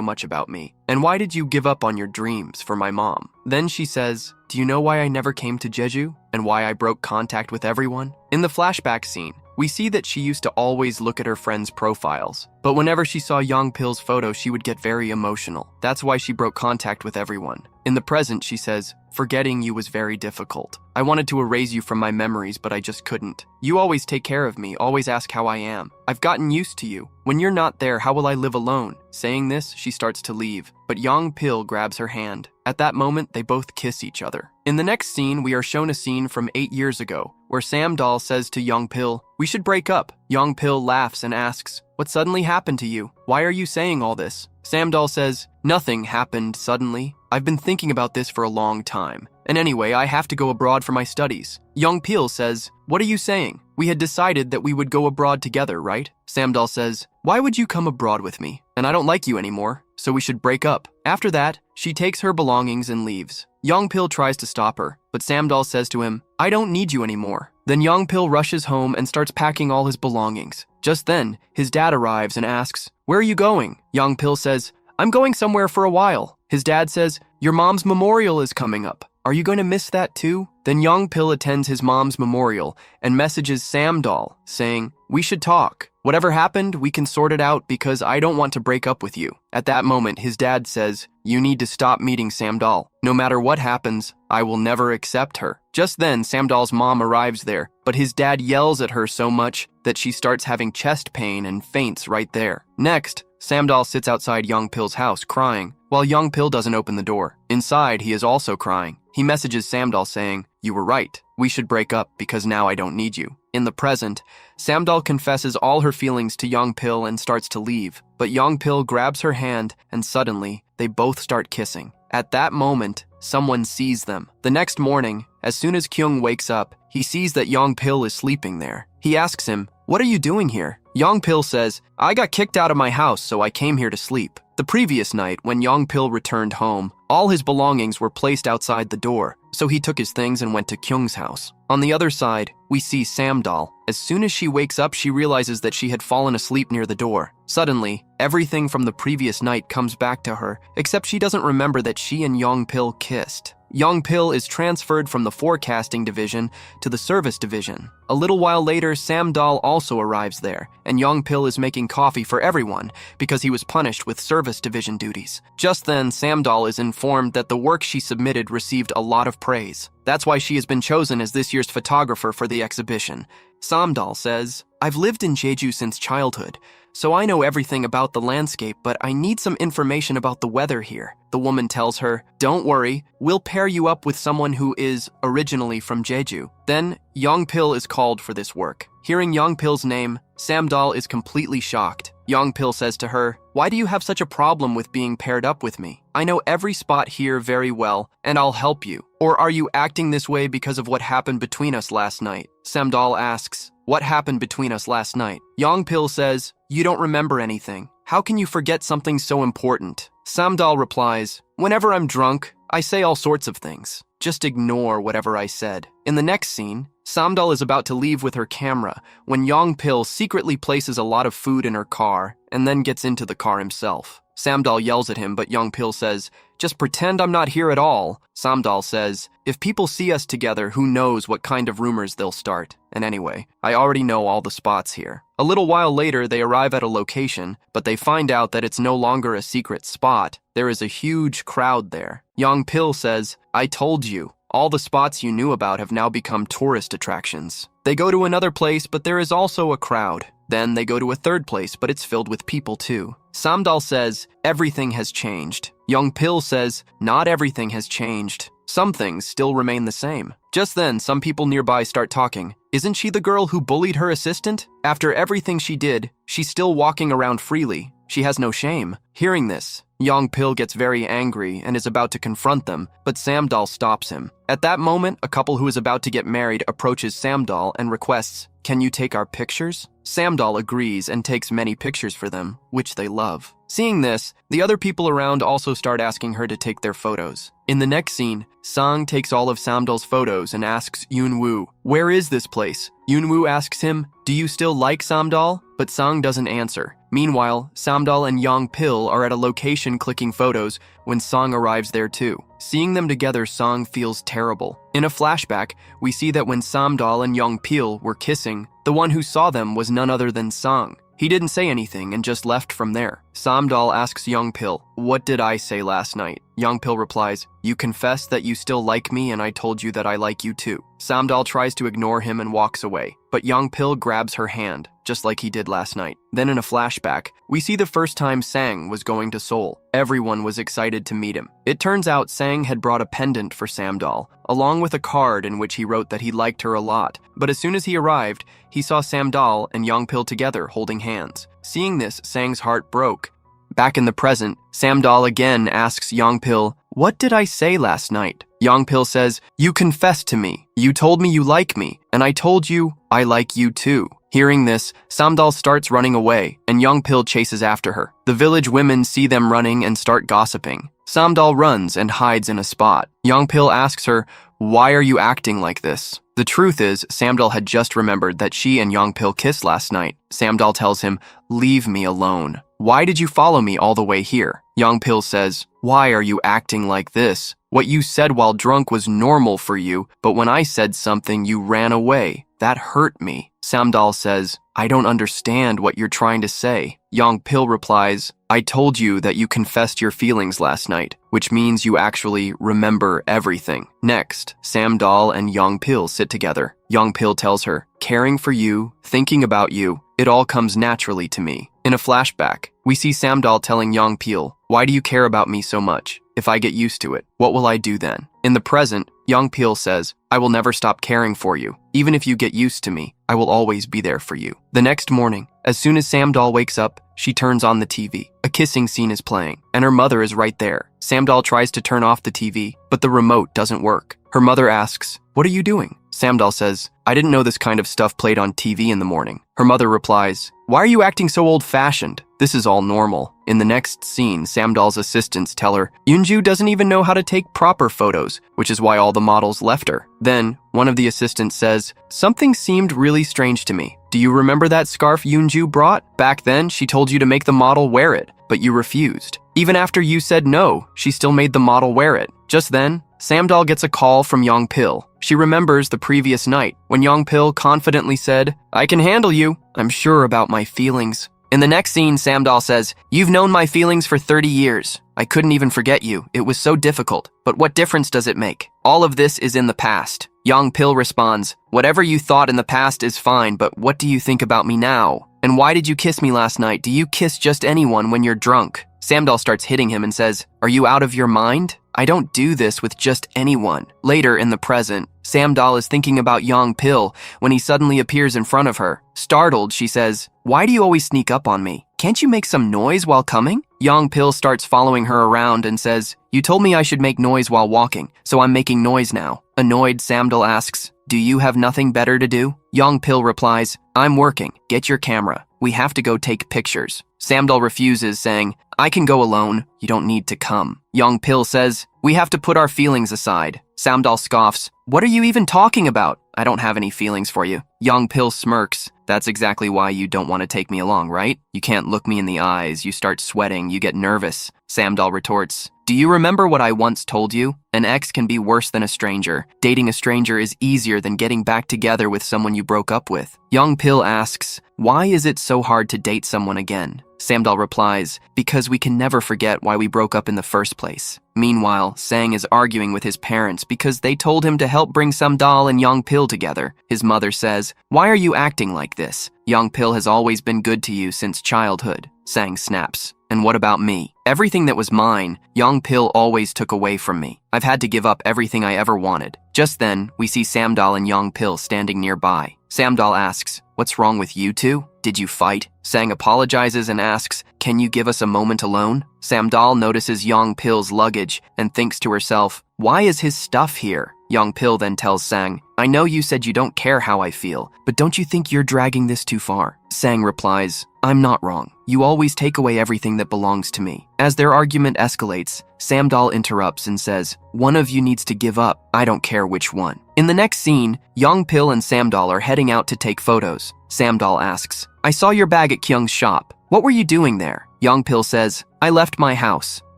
much about me? And why did you give up on your dreams for my mom?" Then she says, "Do you know why I never came to Jeju? And why I broke contact with everyone?" In the flashback scene, we see that she used to always look at her friends' profiles. But whenever she saw Yongpil's photo, she would get very emotional. That's why she broke contact with everyone. In the present, she says, "Forgetting you was very difficult. I wanted to erase you from my memories, but I just couldn't. You always take care of me, always ask how I am. I've gotten used to you. When you're not there, how will I live alone?" Saying this, she starts to leave, but Yongpil grabs her hand. At that moment, they both kiss each other. In the next scene, we are shown a scene from 8 years ago, where Samdal says to Yongpil, "We should break up." Yongpil laughs and asks, "What suddenly happened to you? Why are you saying all this?" Samdal says, "Nothing happened suddenly. I've been thinking about this for a long time. And anyway, I have to go abroad for my studies." Yongpil says, "What are you saying? We had decided that we would go abroad together, right?" Samdal says, "Why would you come abroad with me? And I don't like you anymore." so we should break up. After that, she takes her belongings and leaves. Young-pil tries to stop her, but Samdal says to him, I don't need you anymore. Then Young-pil rushes home and starts packing all his belongings. Just then, his dad arrives and asks, where are you going? Young-pil says, I'm going somewhere for a while. His dad says, your mom's memorial is coming up. Are you going to miss that too? Then Young-pil attends his mom's memorial and messages Samdal, saying, we should talk. Whatever happened, we can sort it out because I don't want to break up with you. At that moment, his dad says, you need to stop meeting Samdal. No matter what happens, I will never accept her. Just then, Samdal's mom arrives there, but his dad yells at her so much that she starts having chest pain and faints right there. Next, Samdal sits outside Young-pil's house crying, while Young-pil doesn't open the door. Inside, he is also crying. He messages Samdal saying, you were right. We should break up because now I don't need you. In the present, Samdal confesses all her feelings to Young-pil and starts to leave, but Young-pil grabs her hand and suddenly, they both start kissing. At that moment, someone sees them. The next morning, as soon as Kyung wakes up, he sees that Young-pil is sleeping there. He asks him, what are you doing here? Young-pil says, I got kicked out of my house, so I came here to sleep. The previous night, when Young-pil returned home, all his belongings were placed outside the door, so he took his things and went to Kyung's house. On the other side, we see Samdal. As soon as she wakes up, she realizes that she had fallen asleep near the door. Suddenly, everything from the previous night comes back to her, except she doesn't remember that she and Young-pil kissed. Young-pil is transferred from the forecasting division to the service division. A little while later, Samdal also arrives there, and Young-pil is making coffee for everyone because he was punished with service division duties. Just then, Samdal is informed that the work she submitted received a lot of praise. That's why she has been chosen as this year's photographer for the exhibition. Samdal says, I've lived in Jeju since childhood, so I know everything about the landscape, but I need some information about the weather here. The woman tells her, don't worry, we'll pair you up with someone who is originally from Jeju. Then, Young-pil is called for this work. Hearing Young-pil's name, Samdal is completely shocked. Young-pil says to her, why do you have such a problem with being paired up with me? I know every spot here very well, and I'll help you. Or are you acting this way because of what happened between us last night? Samdal asks, what happened between us last night? Young-pil says, you don't remember anything. How can you forget something so important? Samdal replies, whenever I'm drunk, I say all sorts of things. Just ignore whatever I said. In the next scene, Samdal is about to leave with her camera when Young-pil secretly places a lot of food in her car and then gets into the car himself. Samdal yells at him, but Young-pil says, just pretend I'm not here at all. Samdal says, if people see us together, who knows what kind of rumors they'll start. And anyway, I already know all the spots here. A little while later, they arrive at a location, but they find out that it's no longer a secret spot. There is a huge crowd there. Young-pil says, I told you. All the spots you knew about have now become tourist attractions. They go to another place, but there is also a crowd. Then they go to a third place, but it's filled with people too. Samdal says, everything has changed. Young-pil says, not everything has changed. Some things still remain the same. Just then, some people nearby start talking. Isn't she the girl who bullied her assistant? After everything she did, she's still walking around freely. She has no shame. Hearing this, Young-pil gets very angry and is about to confront them, but Samdal stops him. At that moment, a couple who is about to get married approaches Samdal and requests, can you take our pictures? Samdal agrees and takes many pictures for them, which they love. Seeing this, the other people around also start asking her to take their photos. In the next scene, Sang takes all of Samdal's photos and asks Yoon-woo, where is this place? Yoon-woo asks him, do you still like Samdal? But Sang doesn't answer. Meanwhile, Samdal and Young-pil are at a location clicking photos when Sang arrives there too. Seeing them together, Sang feels terrible. In a flashback, we see that when Samdal and Young-pil were kissing, the one who saw them was none other than Sang. He didn't say anything and just left from there. Samdal asks Young-pil, what did I say last night? Young-pil replies, you confessed that you still like me and I told you that I like you too. Samdal tries to ignore him and walks away, but Young-pil grabs her hand, just like he did last night. Then in a flashback, we see the first time Sang was going to Seoul. Everyone was excited to meet him. It turns out Sang had brought a pendant for Samdal, along with a card in which he wrote that he liked her a lot. But as soon as he arrived, he saw Samdal and Young-pil together holding hands. Seeing this, Sang's heart broke. Back in the present, Samdal again asks Young-pil, what did I say last night? Young-pil says, you confessed to me. You told me you like me, and I told you I like you too. Hearing this, Samdal starts running away, and Young-pil chases after her. The village women see them running and start gossiping. Samdal runs and hides in a spot. Young-pil asks her, "Why are you acting like this?" The truth is, Samdal had just remembered that she and Young-pil kissed last night. Samdal tells him, "Leave me alone. Why did you follow me all the way here?" Young-pil says, "Why are you acting like this? What you said while drunk was normal for you, but when I said something, you ran away. That hurt me." Samdal says, "I don't understand what you're trying to say." Young-pil replies, "I told you that you confessed your feelings last night, which means you actually remember everything." Next, Samdal and Young-pil sit together. Young-pil tells her, "Caring for you, thinking about you, it all comes naturally to me." In a flashback, we see Samdal telling Young-pil, "Why do you care about me so much? If I get used to it, what will I do then?" In the present, Young-pil says, "I will never stop caring for you. Even if you get used to me, I will always be there for you." The next morning, as soon as Samdal wakes up, she turns on the TV. A kissing scene is playing, and her mother is right there. Samdal tries to turn off the TV, but the remote doesn't work. Her mother asks, "What are you doing?" Samdal says, "I didn't know this kind of stuff played on TV in the morning." Her mother replies, "Why are you acting so old-fashioned? This is all normal." In the next scene, Samdal's assistants tell her, "Yoonju doesn't even know how to take proper photos, which is why all the models left her." Then, one of the assistants says, "Something seemed really strange to me. Do you remember that scarf Yoonju brought? Back then, she told you to make the model wear it, but you refused. Even after you said no, she still made the model wear it." Just then, Samdal gets a call from Young-pil. She remembers the previous night when Young-pil confidently said, "I can handle you. I'm sure about my feelings." In the next scene, Samdal says, "You've known my feelings for 30 years. I couldn't even forget you. It was so difficult. But what difference does it make? All of this is in the past." Young-pil responds, "Whatever you thought in the past is fine, but what do you think about me now? And why did you kiss me last night? Do you kiss just anyone when you're drunk?" Samdal starts hitting him and says, "Are you out of your mind? I don't do this with just anyone." Later in the present, Samdal is thinking about Young-pil when he suddenly appears in front of her. Startled, she says, "Why do you always sneak up on me? Can't you make some noise while coming?" Young-pil starts following her around and says, "You told me I should make noise while walking, so I'm making noise now." Annoyed, Samdal asks, "Do you have nothing better to do?" Young-pil replies, "I'm working. Get your camera. We have to go take pictures." Samdal refuses, saying, "I can go alone. You don't need to come." Young-pil says, "We have to put our feelings aside." Samdal scoffs, "What are you even talking about? I don't have any feelings for you." Young-pil smirks, "That's exactly why you don't want to take me along, right? You can't look me in the eyes, you start sweating, you get nervous." Samdal retorts, "Do you remember what I once told you? An ex can be worse than a stranger. Dating a stranger is easier than getting back together with someone you broke up with." Young-pil asks, "Why is it so hard to date someone again?" Samdal replies, "Because we can never forget why we broke up in the first place." Meanwhile, Sang is arguing with his parents because they told him to help bring Samdal and Young-pil together. His mother says, "Why are you acting like this? Young-pil has always been good to you since childhood." Sang snaps, "And what about me? Everything that was mine, Young-pil always took away from me. I've had to give up everything I ever wanted." Just then, we see Samdal and Young-pil standing nearby. Samdal asks, "What's wrong with you two? Did you fight?" Sang apologizes and asks, "Can you give us a moment alone?" Samdal notices Young-pil's luggage and thinks to herself, "Why is his stuff here?" Young-pil then tells Sang, "I know you said you don't care how I feel, but don't you think you're dragging this too far?" Sang replies, "I'm not wrong. You always take away everything that belongs to me." As their argument escalates, Samdal interrupts and says, "One of you needs to give up. I don't care which one." In the next scene, Young-pil and Samdal are heading out to take photos. Samdal asks, "I saw your bag at Kyung's shop. What were you doing there?" Young-pil says, "I left my house."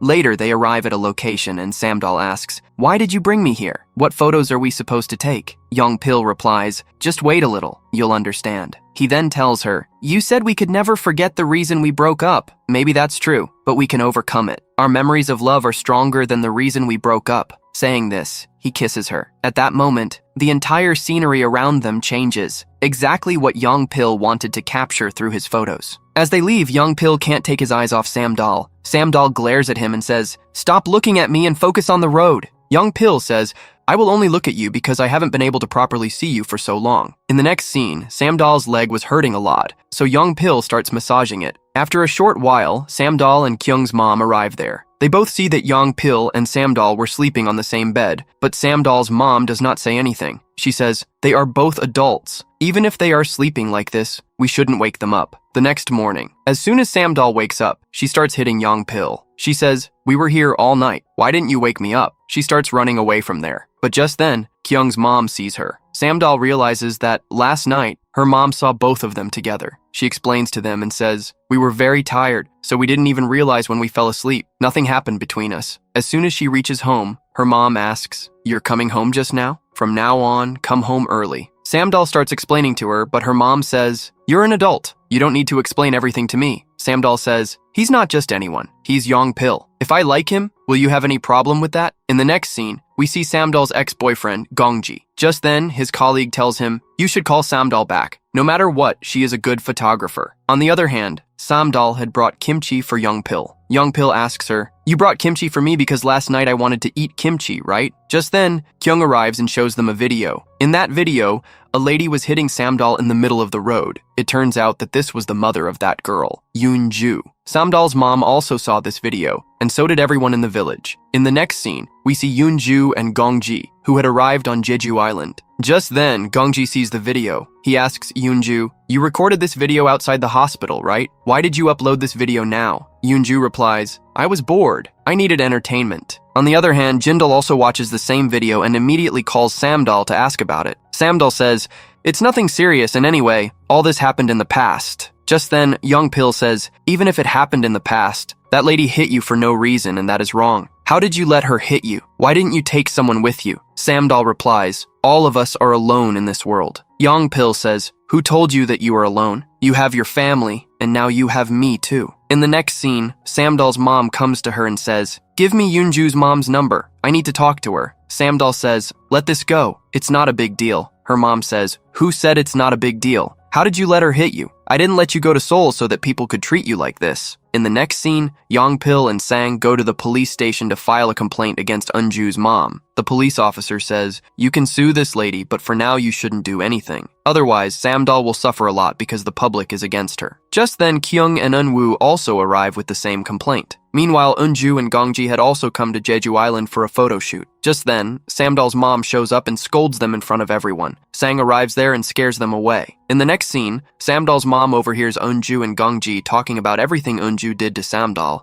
Later, they arrive at a location and Samdal asks, "Why did you bring me here? What photos are we supposed to take?" Young-pil replies, "Just wait a little, you'll understand." He then tells her, "You said we could never forget the reason we broke up. Maybe that's true, but we can overcome it. Our memories of love are stronger than the reason we broke up." Saying this, he kisses her. At that moment, the entire scenery around them changes, exactly what Young-pil wanted to capture through his photos. As they leave, Young-pil can't take his eyes off Samdal. Samdal glares at him and says, "Stop looking at me and focus on the road." Young-pil says, "I will only look at you because I haven't been able to properly see you for so long." In the next scene, Samdal's leg was hurting a lot, so Young-pil starts massaging it. After a short while, Samdal and Kyung's mom arrive there. They both see that Yong-pil and Samdal were sleeping on the same bed, but Samdal's mom does not say anything. She says, they are both adults. Even if they are sleeping like this, we shouldn't wake them up. The next morning, as soon as Samdal wakes up, she starts hitting Yong-pil. She says, we were here all night. Why didn't you wake me up? She starts running away from there. But just then, Kyung's mom sees her. Samdal realizes that last night, her mom saw both of them together. She explains to them and says, we were very tired, so we didn't even realize when we fell asleep. Nothing happened between us. As soon as she reaches home, her mom asks, you're coming home just now? From now on, come home early. Samdal starts explaining to her, but her mom says, you're an adult. You don't need to explain everything to me. Samdal says, he's not just anyone. He's Yong-pil. If I like him, will you have any problem with that? In the next scene, we see Samdal's ex-boyfriend, Gongji. Just then, his colleague tells him, you should call Samdal back. No matter what, she is a good photographer. On the other hand, Samdal had brought kimchi for Yong-pil. Yong-pil asks her, you brought kimchi for me because last night I wanted to eat kimchi, right? Just then, Kyung arrives and shows them a video. In that video, a lady was hitting Samdal in the middle of the road. It turns out that this was the mother of that girl, Yoon-ju. Samdal's mom also saw this video, and so did everyone in the village. In the next scene, we see Yoon-ju and Gongji, who had arrived on Jeju Island. Just then, Gongji sees the video. He asks Yoon-ju, you recorded this video outside the hospital, right? Why did you upload this video now? Yoon-ju replies, I was bored. I needed entertainment. On the other hand, Jindal also watches the same video and immediately calls Samdal to ask about it. Samdal says, it's nothing serious, and anyway, all this happened in the past. Just then, Yong-pil says, even if it happened in the past, that lady hit you for no reason and that is wrong. How did you let her hit you? Why didn't you take someone with you? Samdal replies, all of us are alone in this world. Yong-pil says, who told you that you are alone? You have your family, and now you have me too. In the next scene, Samdal's mom comes to her and says, give me Yoonju's mom's number. I need to talk to her. Samdal says, let this go. It's not a big deal. Her mom says, who said it's not a big deal? How did you let her hit you? I didn't let you go to Seoul so that people could treat you like this. In the next scene, Yong-pil and Sang go to the police station to file a complaint against Eunju's mom. The police officer says, you can sue this lady, but for now you shouldn't do anything. Otherwise, Samdal will suffer a lot because the public is against her. Just then, Kyung and Eunwoo also arrive with the same complaint. Meanwhile, Eunju and Gongji had also come to Jeju Island for a photo shoot. Just then, Samdal's mom shows up and scolds them in front of everyone. Sang arrives there and scares them away. In the next scene, Samdal's mom overhears Eunju and Gongji talking about everything Eunju did to Samdal.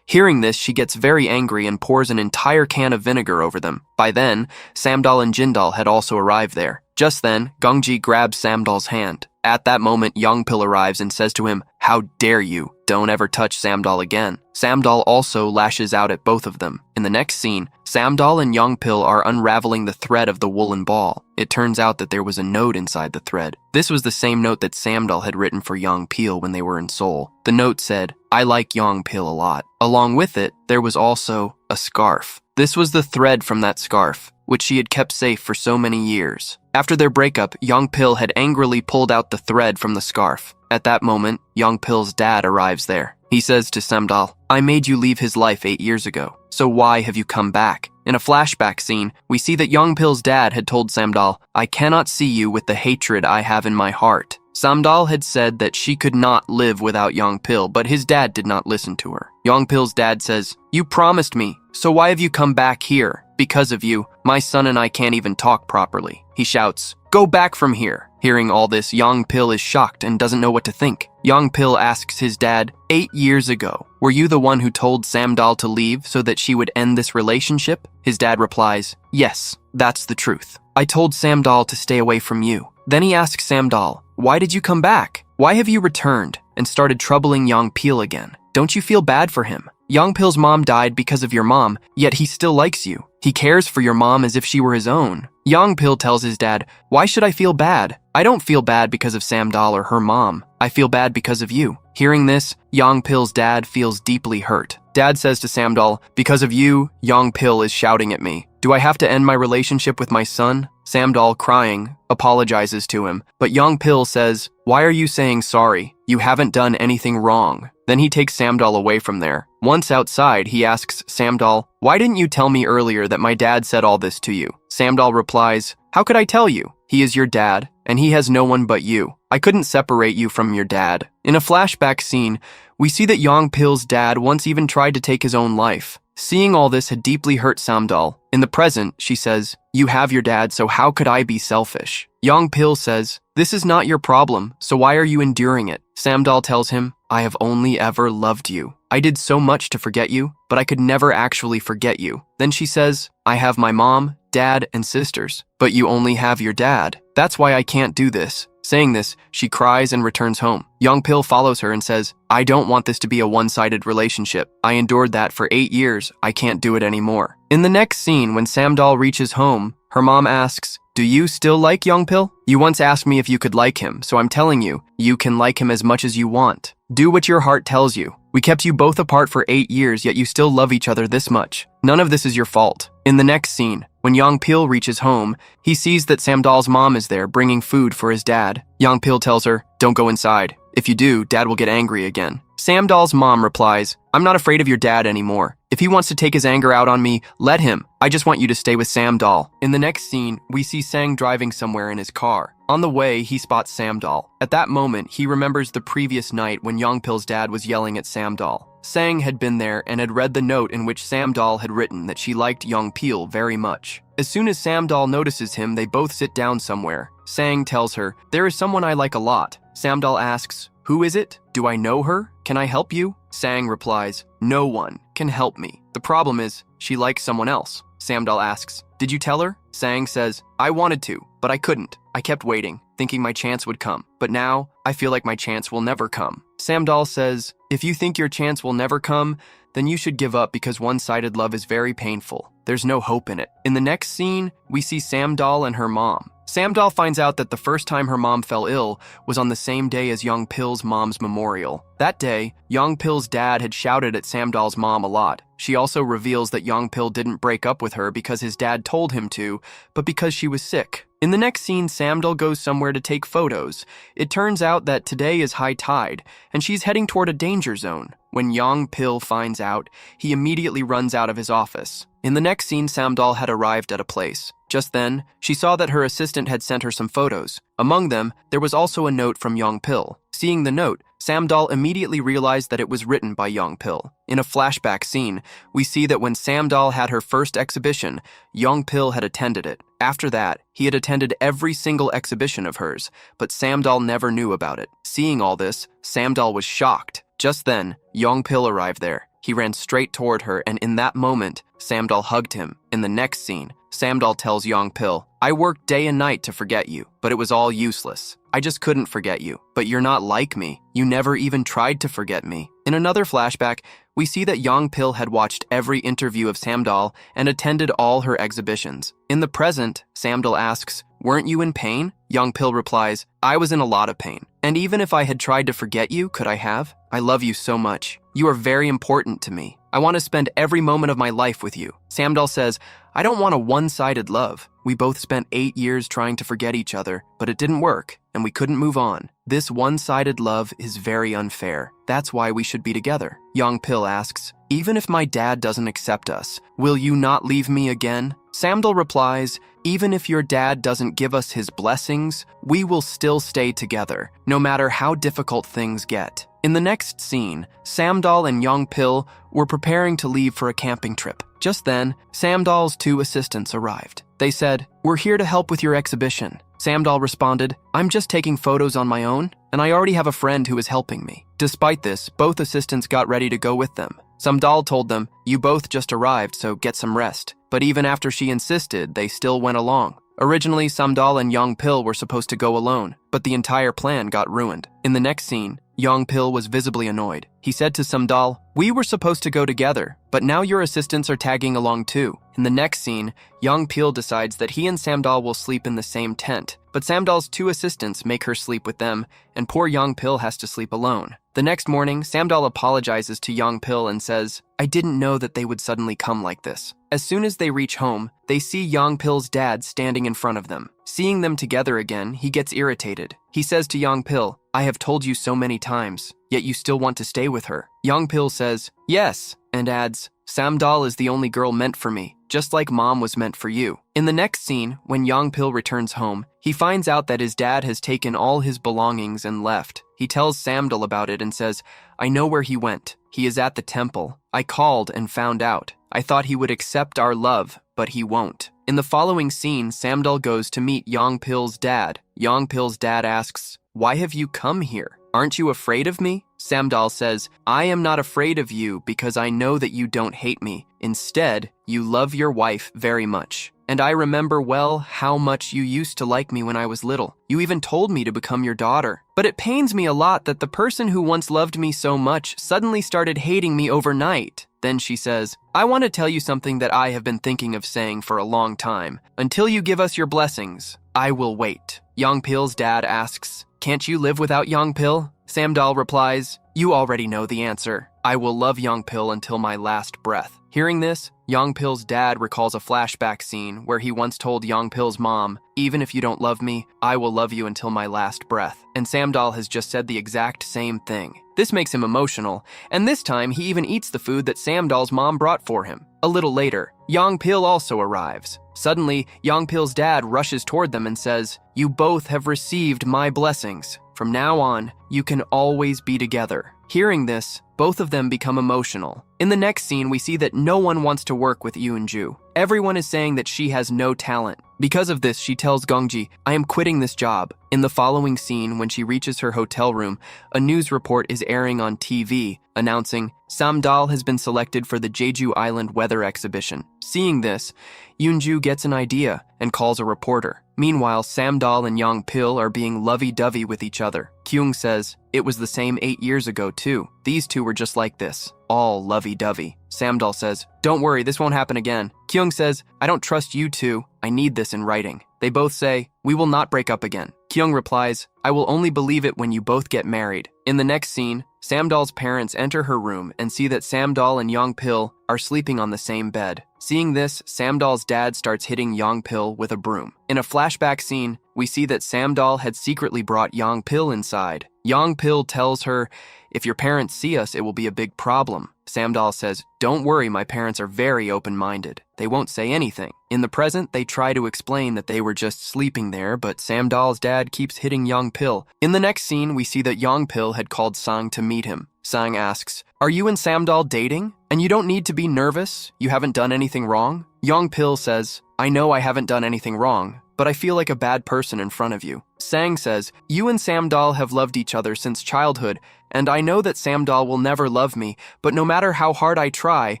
Hearing this, she gets very angry and pours an entire can of vinegar over them. By then, Samdal and Jindal had also arrived there. Just then, Gongji grabs Samdal's hand. At that moment, Yong-pil arrives and says to him, how dare you? Don't ever touch Samdal again. Samdal also lashes out at both of them. In the next scene, Samdal and Yong-pil are unraveling the thread of the woolen ball. It turns out that there was a note inside the thread. This was the same note that Samdal had written for Yong-pil when they were in Seoul. The note said, I like Yong-pil a lot. Along with it, there was also a scarf. This was the thread from that scarf, which she had kept safe for so many years. After their breakup, Yong-pil had angrily pulled out the thread from the scarf. At that moment, Yong-pil's dad arrives there. He says to Samdal, I made you leave his life 8 years ago, so why have you come back? In a flashback scene, we see that Yong-pil's dad had told Samdal, I cannot see you with the hatred I have in my heart. Samdal had said that she could not live without Yong-pil, but his dad did not listen to her. Yong-pil's dad says, you promised me, so why have you come back here? Because of you, my son and I can't even talk properly. He shouts, go back from here. Hearing all this, Yong-pil is shocked and doesn't know what to think. Yong-pil asks his dad, 8 years ago, were you the one who told Samdal to leave so that she would end this relationship? His dad replies, yes, that's the truth. I told Samdal to stay away from you. Then he asks Samdal, why did you come back? Why have you returned and started troubling Yong-pil again? Don't you feel bad for him? Yong-pil's mom died because of your mom, yet he still likes you. He cares for your mom as if she were his own. Yong-pil tells his dad, why should I feel bad? I don't feel bad because of Samdal or her mom. I feel bad because of you. Hearing this, Yong-pil's dad feels deeply hurt. Dad says to Samdal, because of you, Yong-pil is shouting at me. Do I have to end my relationship with my son? Samdal, crying, apologizes to him, but Yong-pil says, why are you saying sorry? You haven't done anything wrong. Then he takes Samdal away from there. Once outside, he asks Samdal, why didn't you tell me earlier that my dad said all this to you? Samdal replies, how could I tell you? He is your dad, and he has no one but you. I couldn't separate you from your dad. In a flashback scene, we see that Yongpil's dad once even tried to take his own life. Seeing all this had deeply hurt Samdal. In the present, she says, "You have your dad, so how could I be selfish?" Yongpil says, "This is not your problem, so why are you enduring it?" Samdal tells him, "I have only ever loved you. I did so much to forget you, but I could never actually forget you." Then she says, "I have my mom, dad, and sisters, but you only have your dad. That's why I can't do this." Saying this, she cries and returns home. Yongpil follows her and says, "I don't want this to be a one-sided relationship. I endured that for 8 years. I can't do it anymore." In the next scene, when Samdal reaches home, her mom asks, "Do you still like Yongpil? You once asked me if you could like him, so I'm telling you, you can like him as much as you want. Do what your heart tells you. We kept you both apart for 8 years, yet you still love each other this much. None of this is your fault." In the next scene, when Yongpil reaches home, he sees that Samdal's mom is there bringing food for his dad. Yongpil tells her, "Don't go inside. If you do, dad will get angry again." Samdal's mom replies, "I'm not afraid of your dad anymore. If he wants to take his anger out on me, let him. I just want you to stay with Samdal." In the next scene, we see Sang driving somewhere in his car. On the way, he spots Samdal. At that moment, he remembers the previous night when Yongpil's dad was yelling at Samdal. Sang had been there and had read the note in which Samdal had written that she liked Yongpil very much. As soon as Samdal notices him, they both sit down somewhere. Sang tells her, "There is someone I like a lot." Samdal asks, "Who is it? Do I know her? Can I help you?" Sang replies, "No one can help me. The problem is, she likes someone else." Samdal asks, "Did you tell her?" Sang says, "I wanted to, but I couldn't. I kept waiting, thinking my chance would come. But now, I feel like my chance will never come." Samdal says, "If you think your chance will never come, then you should give up because one-sided love is very painful. There's no hope in it." In the next scene, we see Samdal and her mom. Samdal finds out that the first time her mom fell ill was on the same day as Yongpil's mom's memorial. That day, Yongpil's dad had shouted at Samdal's mom a lot. She also reveals that Yongpil didn't break up with her because his dad told him to, but because she was sick. In the next scene, Samdal goes somewhere to take photos. It turns out that today is high tide, and she's heading toward a danger zone. When Yongpil finds out, he immediately runs out of his office. In the next scene, Samdal had arrived at a place. Just then, she saw that her assistant had sent her some photos. Among them, there was also a note from Yongpil. Seeing the note, Samdal immediately realized that it was written by Yongpil. In a flashback scene, we see that when Samdal had her first exhibition, Yongpil had attended it. After that, he had attended every single exhibition of hers, but Samdal never knew about it. Seeing all this, Samdal was shocked. Just then, Yongpil arrived there. He ran straight toward her, and in that moment, Samdal hugged him. In the next scene, Samdal tells Yongpil, "I worked day and night to forget you, but it was all useless. I just couldn't forget you. But you're not like me. You never even tried to forget me." In another flashback, we see that Yongpil had watched every interview of Samdal and attended all her exhibitions. In the present, Samdal asks, "Weren't you in pain?" Yongpil replies, "I was in a lot of pain. And even if I had tried to forget you, could I have? I love you so much. You are very important to me. I want to spend every moment of my life with you." Samdal says, "I don't want a one-sided love. We both spent 8 years trying to forget each other, but it didn't work, and we couldn't move on. This one-sided love is very unfair. That's why we should be together." Yongpil asks, "Even if my dad doesn't accept us, will you not leave me again?" Samdal replies, "Even if your dad doesn't give us his blessings, we will still stay together, no matter how difficult things get." In the next scene, Samdal and Yongpil were preparing to leave for a camping trip. Just then, Samdal's 2 assistants arrived. They said, "We're here to help with your exhibition." Samdal responded, "I'm just taking photos on my own, and I already have a friend who is helping me." Despite this, both assistants got ready to go with them. Samdal told them, "You both just arrived, so get some rest." But even after she insisted, they still went along. Originally, Samdal and Yongpil were supposed to go alone, but the entire plan got ruined. In the next scene, Yongpil was visibly annoyed. He said to Samdal, "We were supposed to go together, but now your assistants are tagging along too." In the next scene, Yongpil decides that he and Samdal will sleep in the same tent, but Samdal's 2 assistants make her sleep with them, and poor Yongpil has to sleep alone. The next morning, Samdal apologizes to Yongpil and says, "I didn't know that they would suddenly come like this." As soon as they reach home, they see Yongpil's dad standing in front of them. Seeing them together again, he gets irritated. He says to Yongpil, "I have told you so many times, yet you still want to stay with her." Yongpil says, "Yes," and adds, "Samdal is the only girl meant for me, just like mom was meant for you." In the next scene, when Yongpil returns home, he finds out that his dad has taken all his belongings and left. He tells Samdal about it and says, "I know where he went. He is at the temple. I called and found out. I thought he would accept our love, but he won't." In the following scene, Samdal goes to meet Yongpil's dad. Yongpil's dad asks, "Why have you come here? Aren't you afraid of me?" Samdal says, "I am not afraid of you because I know that you don't hate me. Instead, you love your wife very much. And I remember well how much you used to like me when I was little. You even told me to become your daughter. But it pains me a lot that the person who once loved me so much suddenly started hating me overnight." Then she says, "I want to tell you something that I have been thinking of saying for a long time. Until you give us your blessings, I will wait." Yongpil's dad asks, "Can't you live without Yongpil?" Samdal replies, "You already know the answer. I will love Yongpil until my last breath." Hearing this, Yongpil's dad recalls a flashback scene where he once told Yongpil's mom, "Even if you don't love me, I will love you until my last breath." And Samdal has just said the exact same thing. This makes him emotional, and this time he even eats the food that Samdal's mom brought for him. A little later, Yongpil also arrives. Suddenly, Yongpil's dad rushes toward them and says, "You both have received my blessings. From now on, you can always be together." Hearing this, both of them become emotional. In the next scene, we see that no one wants to work with Yoonju. Everyone is saying that she has no talent. Because of this, she tells Gongji, "I am quitting this job." In the following scene, when she reaches her hotel room, a news report is airing on TV, announcing, "Samdal has been selected for the Jeju Island Weather Exhibition." Seeing this, Yoonju gets an idea and calls a reporter. Meanwhile, Samdal and Yongpil are being lovey-dovey with each other. Kyung says, "It was the same 8 years ago too. These two were just like this, all lovey-dovey." Samdal says, "Don't worry, this won't happen again." Kyung says, "I don't trust you two. I need this in writing." They both say, "We will not break up again." Kyung replies, "I will only believe it when you both get married." In the next scene, Samdal's parents enter her room and see that Samdal and Yongpil are sleeping on the same bed. Seeing this, Samdal's dad starts hitting Yongpil with a broom. In a flashback scene, we see that Samdal had secretly brought Yongpil inside. Yongpil tells her, "If your parents see us, it will be a big problem." Samdal says, "Don't worry, my parents are very open-minded. They won't say anything." In the present, they try to explain that they were just sleeping there, but Samdal's dad keeps hitting Yongpil. In the next scene, we see that Yongpil had called Sang to meet him. Sang asks, "Are you and Samdal dating? And you don't need to be nervous? You haven't done anything wrong?" Yongpil says, "I know I haven't done anything wrong, but I feel like a bad person in front of you." Sang says, "You and Samdal have loved each other since childhood, and I know that Samdal will never love me, but no matter how hard I try,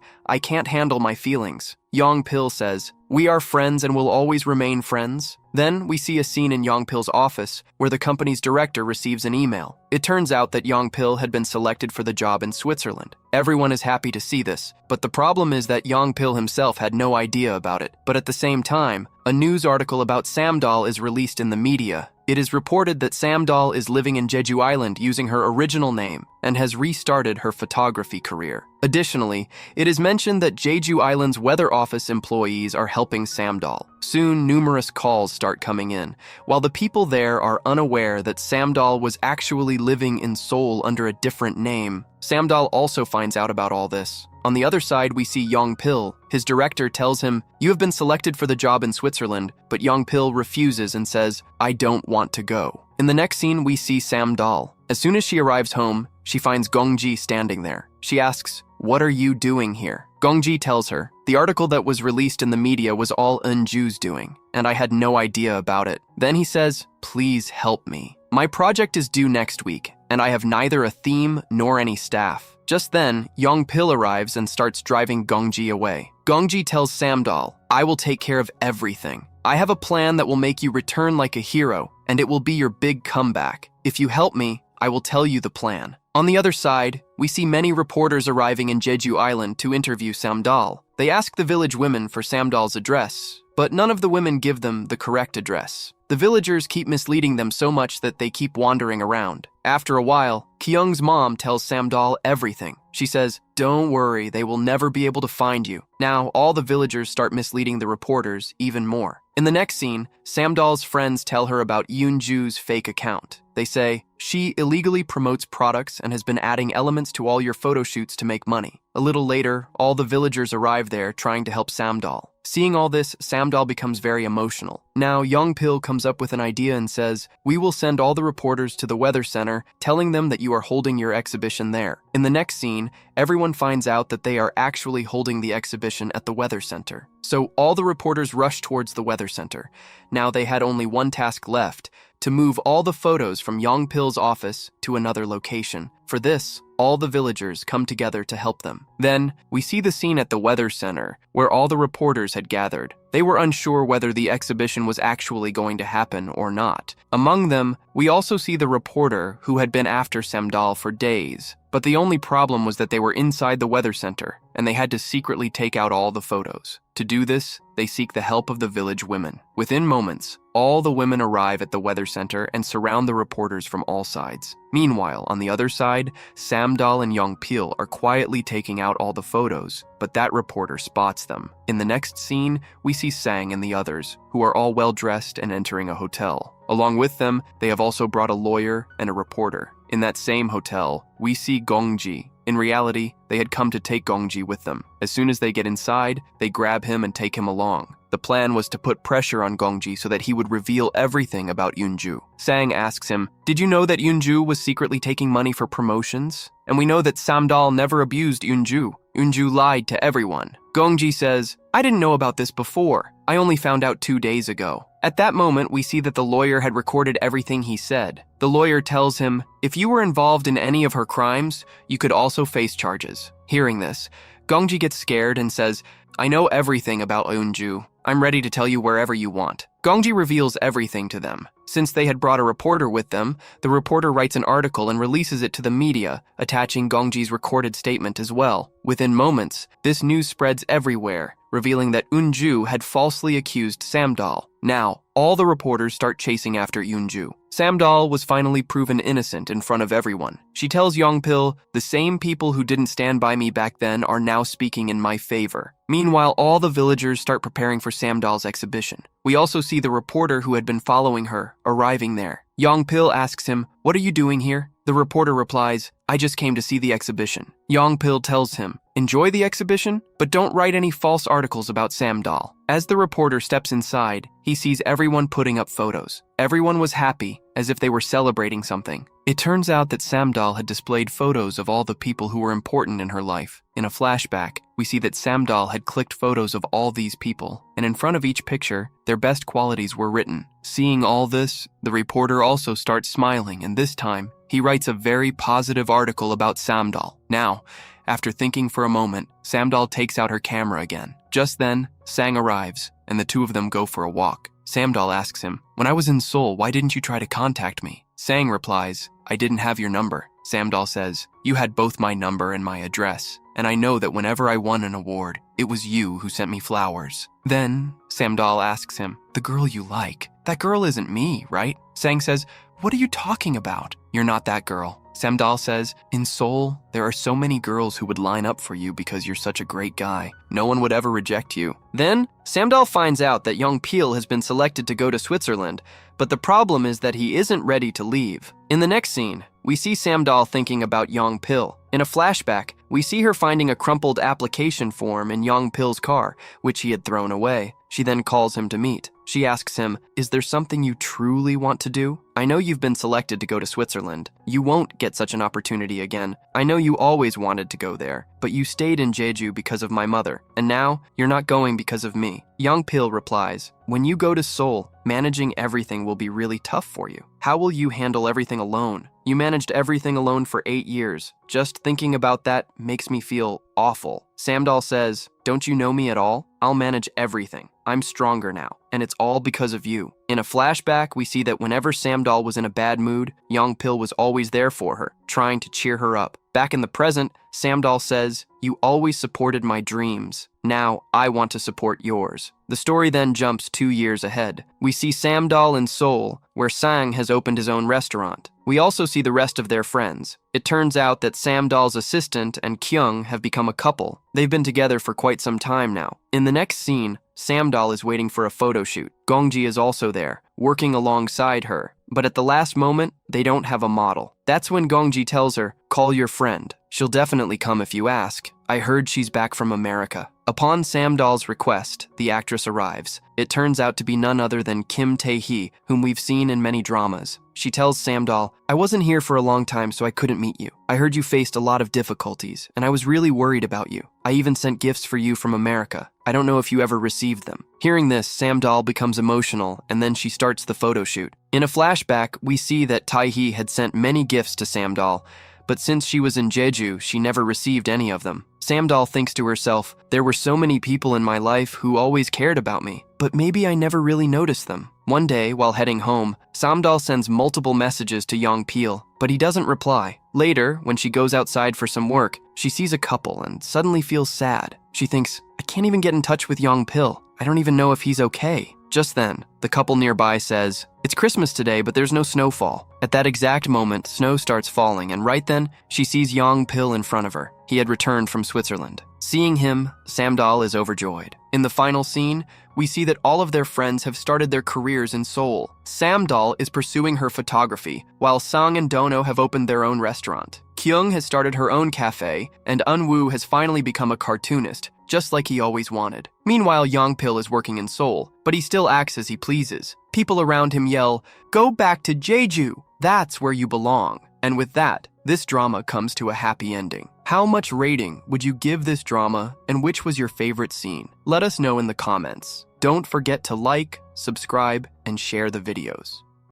I can't handle my feelings." Yongpil says, "We are friends and will always remain friends." Then we see a scene in Yongpil's office where the company's director receives an email. It turns out that Yongpil had been selected for the job in Switzerland. Everyone is happy to see this, but the problem is that Yongpil himself had no idea about it. But at the same time, a news article about Samdal is released in the media. It is reported that Samdal is living in Jeju Island using her original name and has restarted her photography career. Additionally, it is mentioned that Jeju Island's weather office employees are helping Samdal. Soon, numerous calls start coming in, while the people there are unaware that Samdal was actually living in Seoul under a different name. Samdal also finds out about all this. On the other side, we see Yongpil. His director tells him, "You have been selected for the job in Switzerland," but Yongpil refuses and says, "I don't want to go." In the next scene, we see Samdal. As soon as she arrives home, she finds Gongji standing there. She asks, "What are you doing here?" Gongji tells her, "The article that was released in the media was all Eunju's doing, and I had no idea about it." Then he says, "Please help me. My project is due next week, and I have neither a theme nor any staff." Just then, Yongpil arrives and starts driving Gongji away. Gongji tells Samdal, "I will take care of everything. I have a plan that will make you return like a hero, and it will be your big comeback. If you help me, I will tell you the plan. On the other side, we see many reporters arriving in Jeju Island to interview Samdal. They ask the village women for Samdal's address, but none of the women give them the correct address. The villagers keep misleading them so much that they keep wandering around. After a while, Kyung's mom tells Samdal everything. She says, "Don't worry, they will never be able to find you." Now, all the villagers start misleading the reporters even more. In the next scene, Samdal's friends tell her about Yoonju's fake account. They say, "She illegally promotes products and has been adding elements to all your photo shoots to make money." A little later, all the villagers arrive there trying to help Samdal. Seeing all this, Samdal becomes very emotional. Now, Youngpil comes up with an idea and says, "We will send all the reporters to the weather center, telling them that you are holding your exhibition there." In the next scene, everyone finds out that they are actually holding the exhibition at the weather center. So all the reporters rush towards the weather center. Now they had only one task left, to move all the photos from Youngpil's office to another location. For this, all the villagers come together to help them. Then, we see the scene at the weather center, where all the reporters had gathered. They were unsure whether the exhibition was actually going to happen or not. Among them, we also see the reporter who had been after Samdal for days. But the only problem was that they were inside the weather center, and they had to secretly take out all the photos. To do this, they seek the help of the village women. Within moments, all the women arrive at the weather center and surround the reporters from all sides. Meanwhile, on the other side, Samdal and Youngpil are quietly taking out all the photos, but that reporter spots them. In the next scene, we see Sang and the others, who are all well-dressed and entering a hotel. Along with them, they have also brought a lawyer and a reporter. In that same hotel, we see Gongji. In reality, they had come to take Gongji with them. As soon as they get inside, they grab him and take him along. The plan was to put pressure on Gongji so that he would reveal everything about Yoonju. Sang asks him, "Did you know that Yoonju was secretly taking money for promotions? And we know that Samdal never abused Yoonju. Yoonju lied to everyone." Gongji says, "I didn't know about this before. I only found out 2 days ago." At that moment, we see that the lawyer had recorded everything he said. The lawyer tells him, "If you were involved in any of her crimes, you could also face charges." Hearing this, Gongji gets scared and says, "I know everything about Yoonju. I'm ready to tell you wherever you want." Gongji reveals everything to them. Since they had brought a reporter with them, the reporter writes an article and releases it to the media, attaching Gongji's recorded statement as well. Within moments, this news spreads everywhere, revealing that Yoonju had falsely accused Samdal. Now, all the reporters start chasing after Yoonju. Samdal was finally proven innocent in front of everyone. She tells Youngpil, "The same people who didn't stand by me back then are now speaking in my favor." Meanwhile, all the villagers start preparing for Samdal's exhibition. We also see the reporter who had been following her arriving there. Youngpil asks him, "What are you doing here?" The reporter replies, "I just came to see the exhibition." Youngpil tells him, "Enjoy the exhibition, but don't write any false articles about Samdal." As the reporter steps inside, he sees everyone putting up photos. Everyone was happy, as if they were celebrating something. It turns out that Samdal had displayed photos of all the people who were important in her life. In a flashback, we see that Samdal had clicked photos of all these people, and in front of each picture, their best qualities were written. Seeing all this, the reporter also starts smiling, and this time, he writes a very positive article about Samdal. Now, after thinking for a moment, Samdal takes out her camera again. Just then, Sang arrives, and the two of them go for a walk. Samdal asks him, "When I was in Seoul, why didn't you try to contact me?" Sang replies, "I didn't have your number." Samdal says, "You had both my number and my address, and I know that whenever I won an award, it was you who sent me flowers." Then, Samdal asks him, "The girl you like, that girl isn't me, right?" Sang says, "What are you talking about? You're not that girl." Samdal says, "In Seoul, there are so many girls who would line up for you because you're such a great guy. No one would ever reject you." Then, Samdal finds out that Youngpil has been selected to go to Switzerland, but the problem is that he isn't ready to leave. In the next scene, we see Samdal thinking about Youngpil. In a flashback, we see her finding a crumpled application form in Youngpil's car, which he had thrown away. She then calls him to meet. She asks him, "Is there something you truly want to do? I know you've been selected to go to Switzerland. You won't get such an opportunity again. I know you always wanted to go there, but you stayed in Jeju because of my mother, and now you're not going because of me." Youngpil replies, "When you go to Seoul, managing everything will be really tough for you. How will you handle everything alone? You managed everything alone for 8 years. Just thinking about that makes me feel awful." Samdal says, "Don't you know me at all? I'll manage everything. I'm stronger now." and it's all because of you. In a flashback, we see that whenever Samdal was in a bad mood, Yongpil was always there for her, trying to cheer her up. Back in the present, Samdal says, "You always supported my dreams. Now I want to support yours." The story then jumps 2 years ahead. We see Samdal in Seoul, where Sang has opened his own restaurant. We also see the rest of their friends. It turns out that Samdal's assistant and Kyung have become a couple. They've been together for quite some time now. In the next scene, Samdal is waiting for a photo shoot. Gongji is also there, working alongside her. But at the last moment, they don't have a model. That's when Gongji tells her, "Call your friend. She'll definitely come if you ask. I heard she's back from America." Upon Samdal's request, the actress arrives. It turns out to be none other than Kim Tae-hee, whom we've seen in many dramas. She tells Samdal, "I wasn't here for a long time, so I couldn't meet you. I heard you faced a lot of difficulties, and I was really worried about you. I even sent gifts for you from America. I don't know if you ever received them." Hearing this, Samdal becomes emotional, and then she starts the photo shoot. In a flashback, we see that Tae-hee had sent many gifts to Samdal, but since she was in Jeju, she never received any of them. Samdal thinks to herself, "There were so many people in my life who always cared about me, but maybe I never really noticed them." One day, while heading home, Samdal sends multiple messages to Yongpil, but he doesn't reply. Later, when she goes outside for some work, she sees a couple and suddenly feels sad. She thinks, "I can't even get in touch with Yongpil. I don't even know if he's okay." Just then, the couple nearby says, "It's Christmas today, but there's no snowfall." At that exact moment, snow starts falling, and right then, she sees Yongpil in front of her. He had returned from Switzerland. Seeing him, Samdal is overjoyed. In the final scene, we see that all of their friends have started their careers in Seoul. Samdal is pursuing her photography, while Sang and Dono have opened their own restaurant. Kyung has started her own cafe, and Unwoo has finally become a cartoonist, just like he always wanted. Meanwhile, Yongpil is working in Seoul, but he still acts as he pleases. People around him yell, "Go back to Jeju! That's where you belong." And with that, this drama comes to a happy ending. How much rating would you give this drama, and which was your favorite scene? Let us know in the comments. Don't forget to like, subscribe, and share the videos.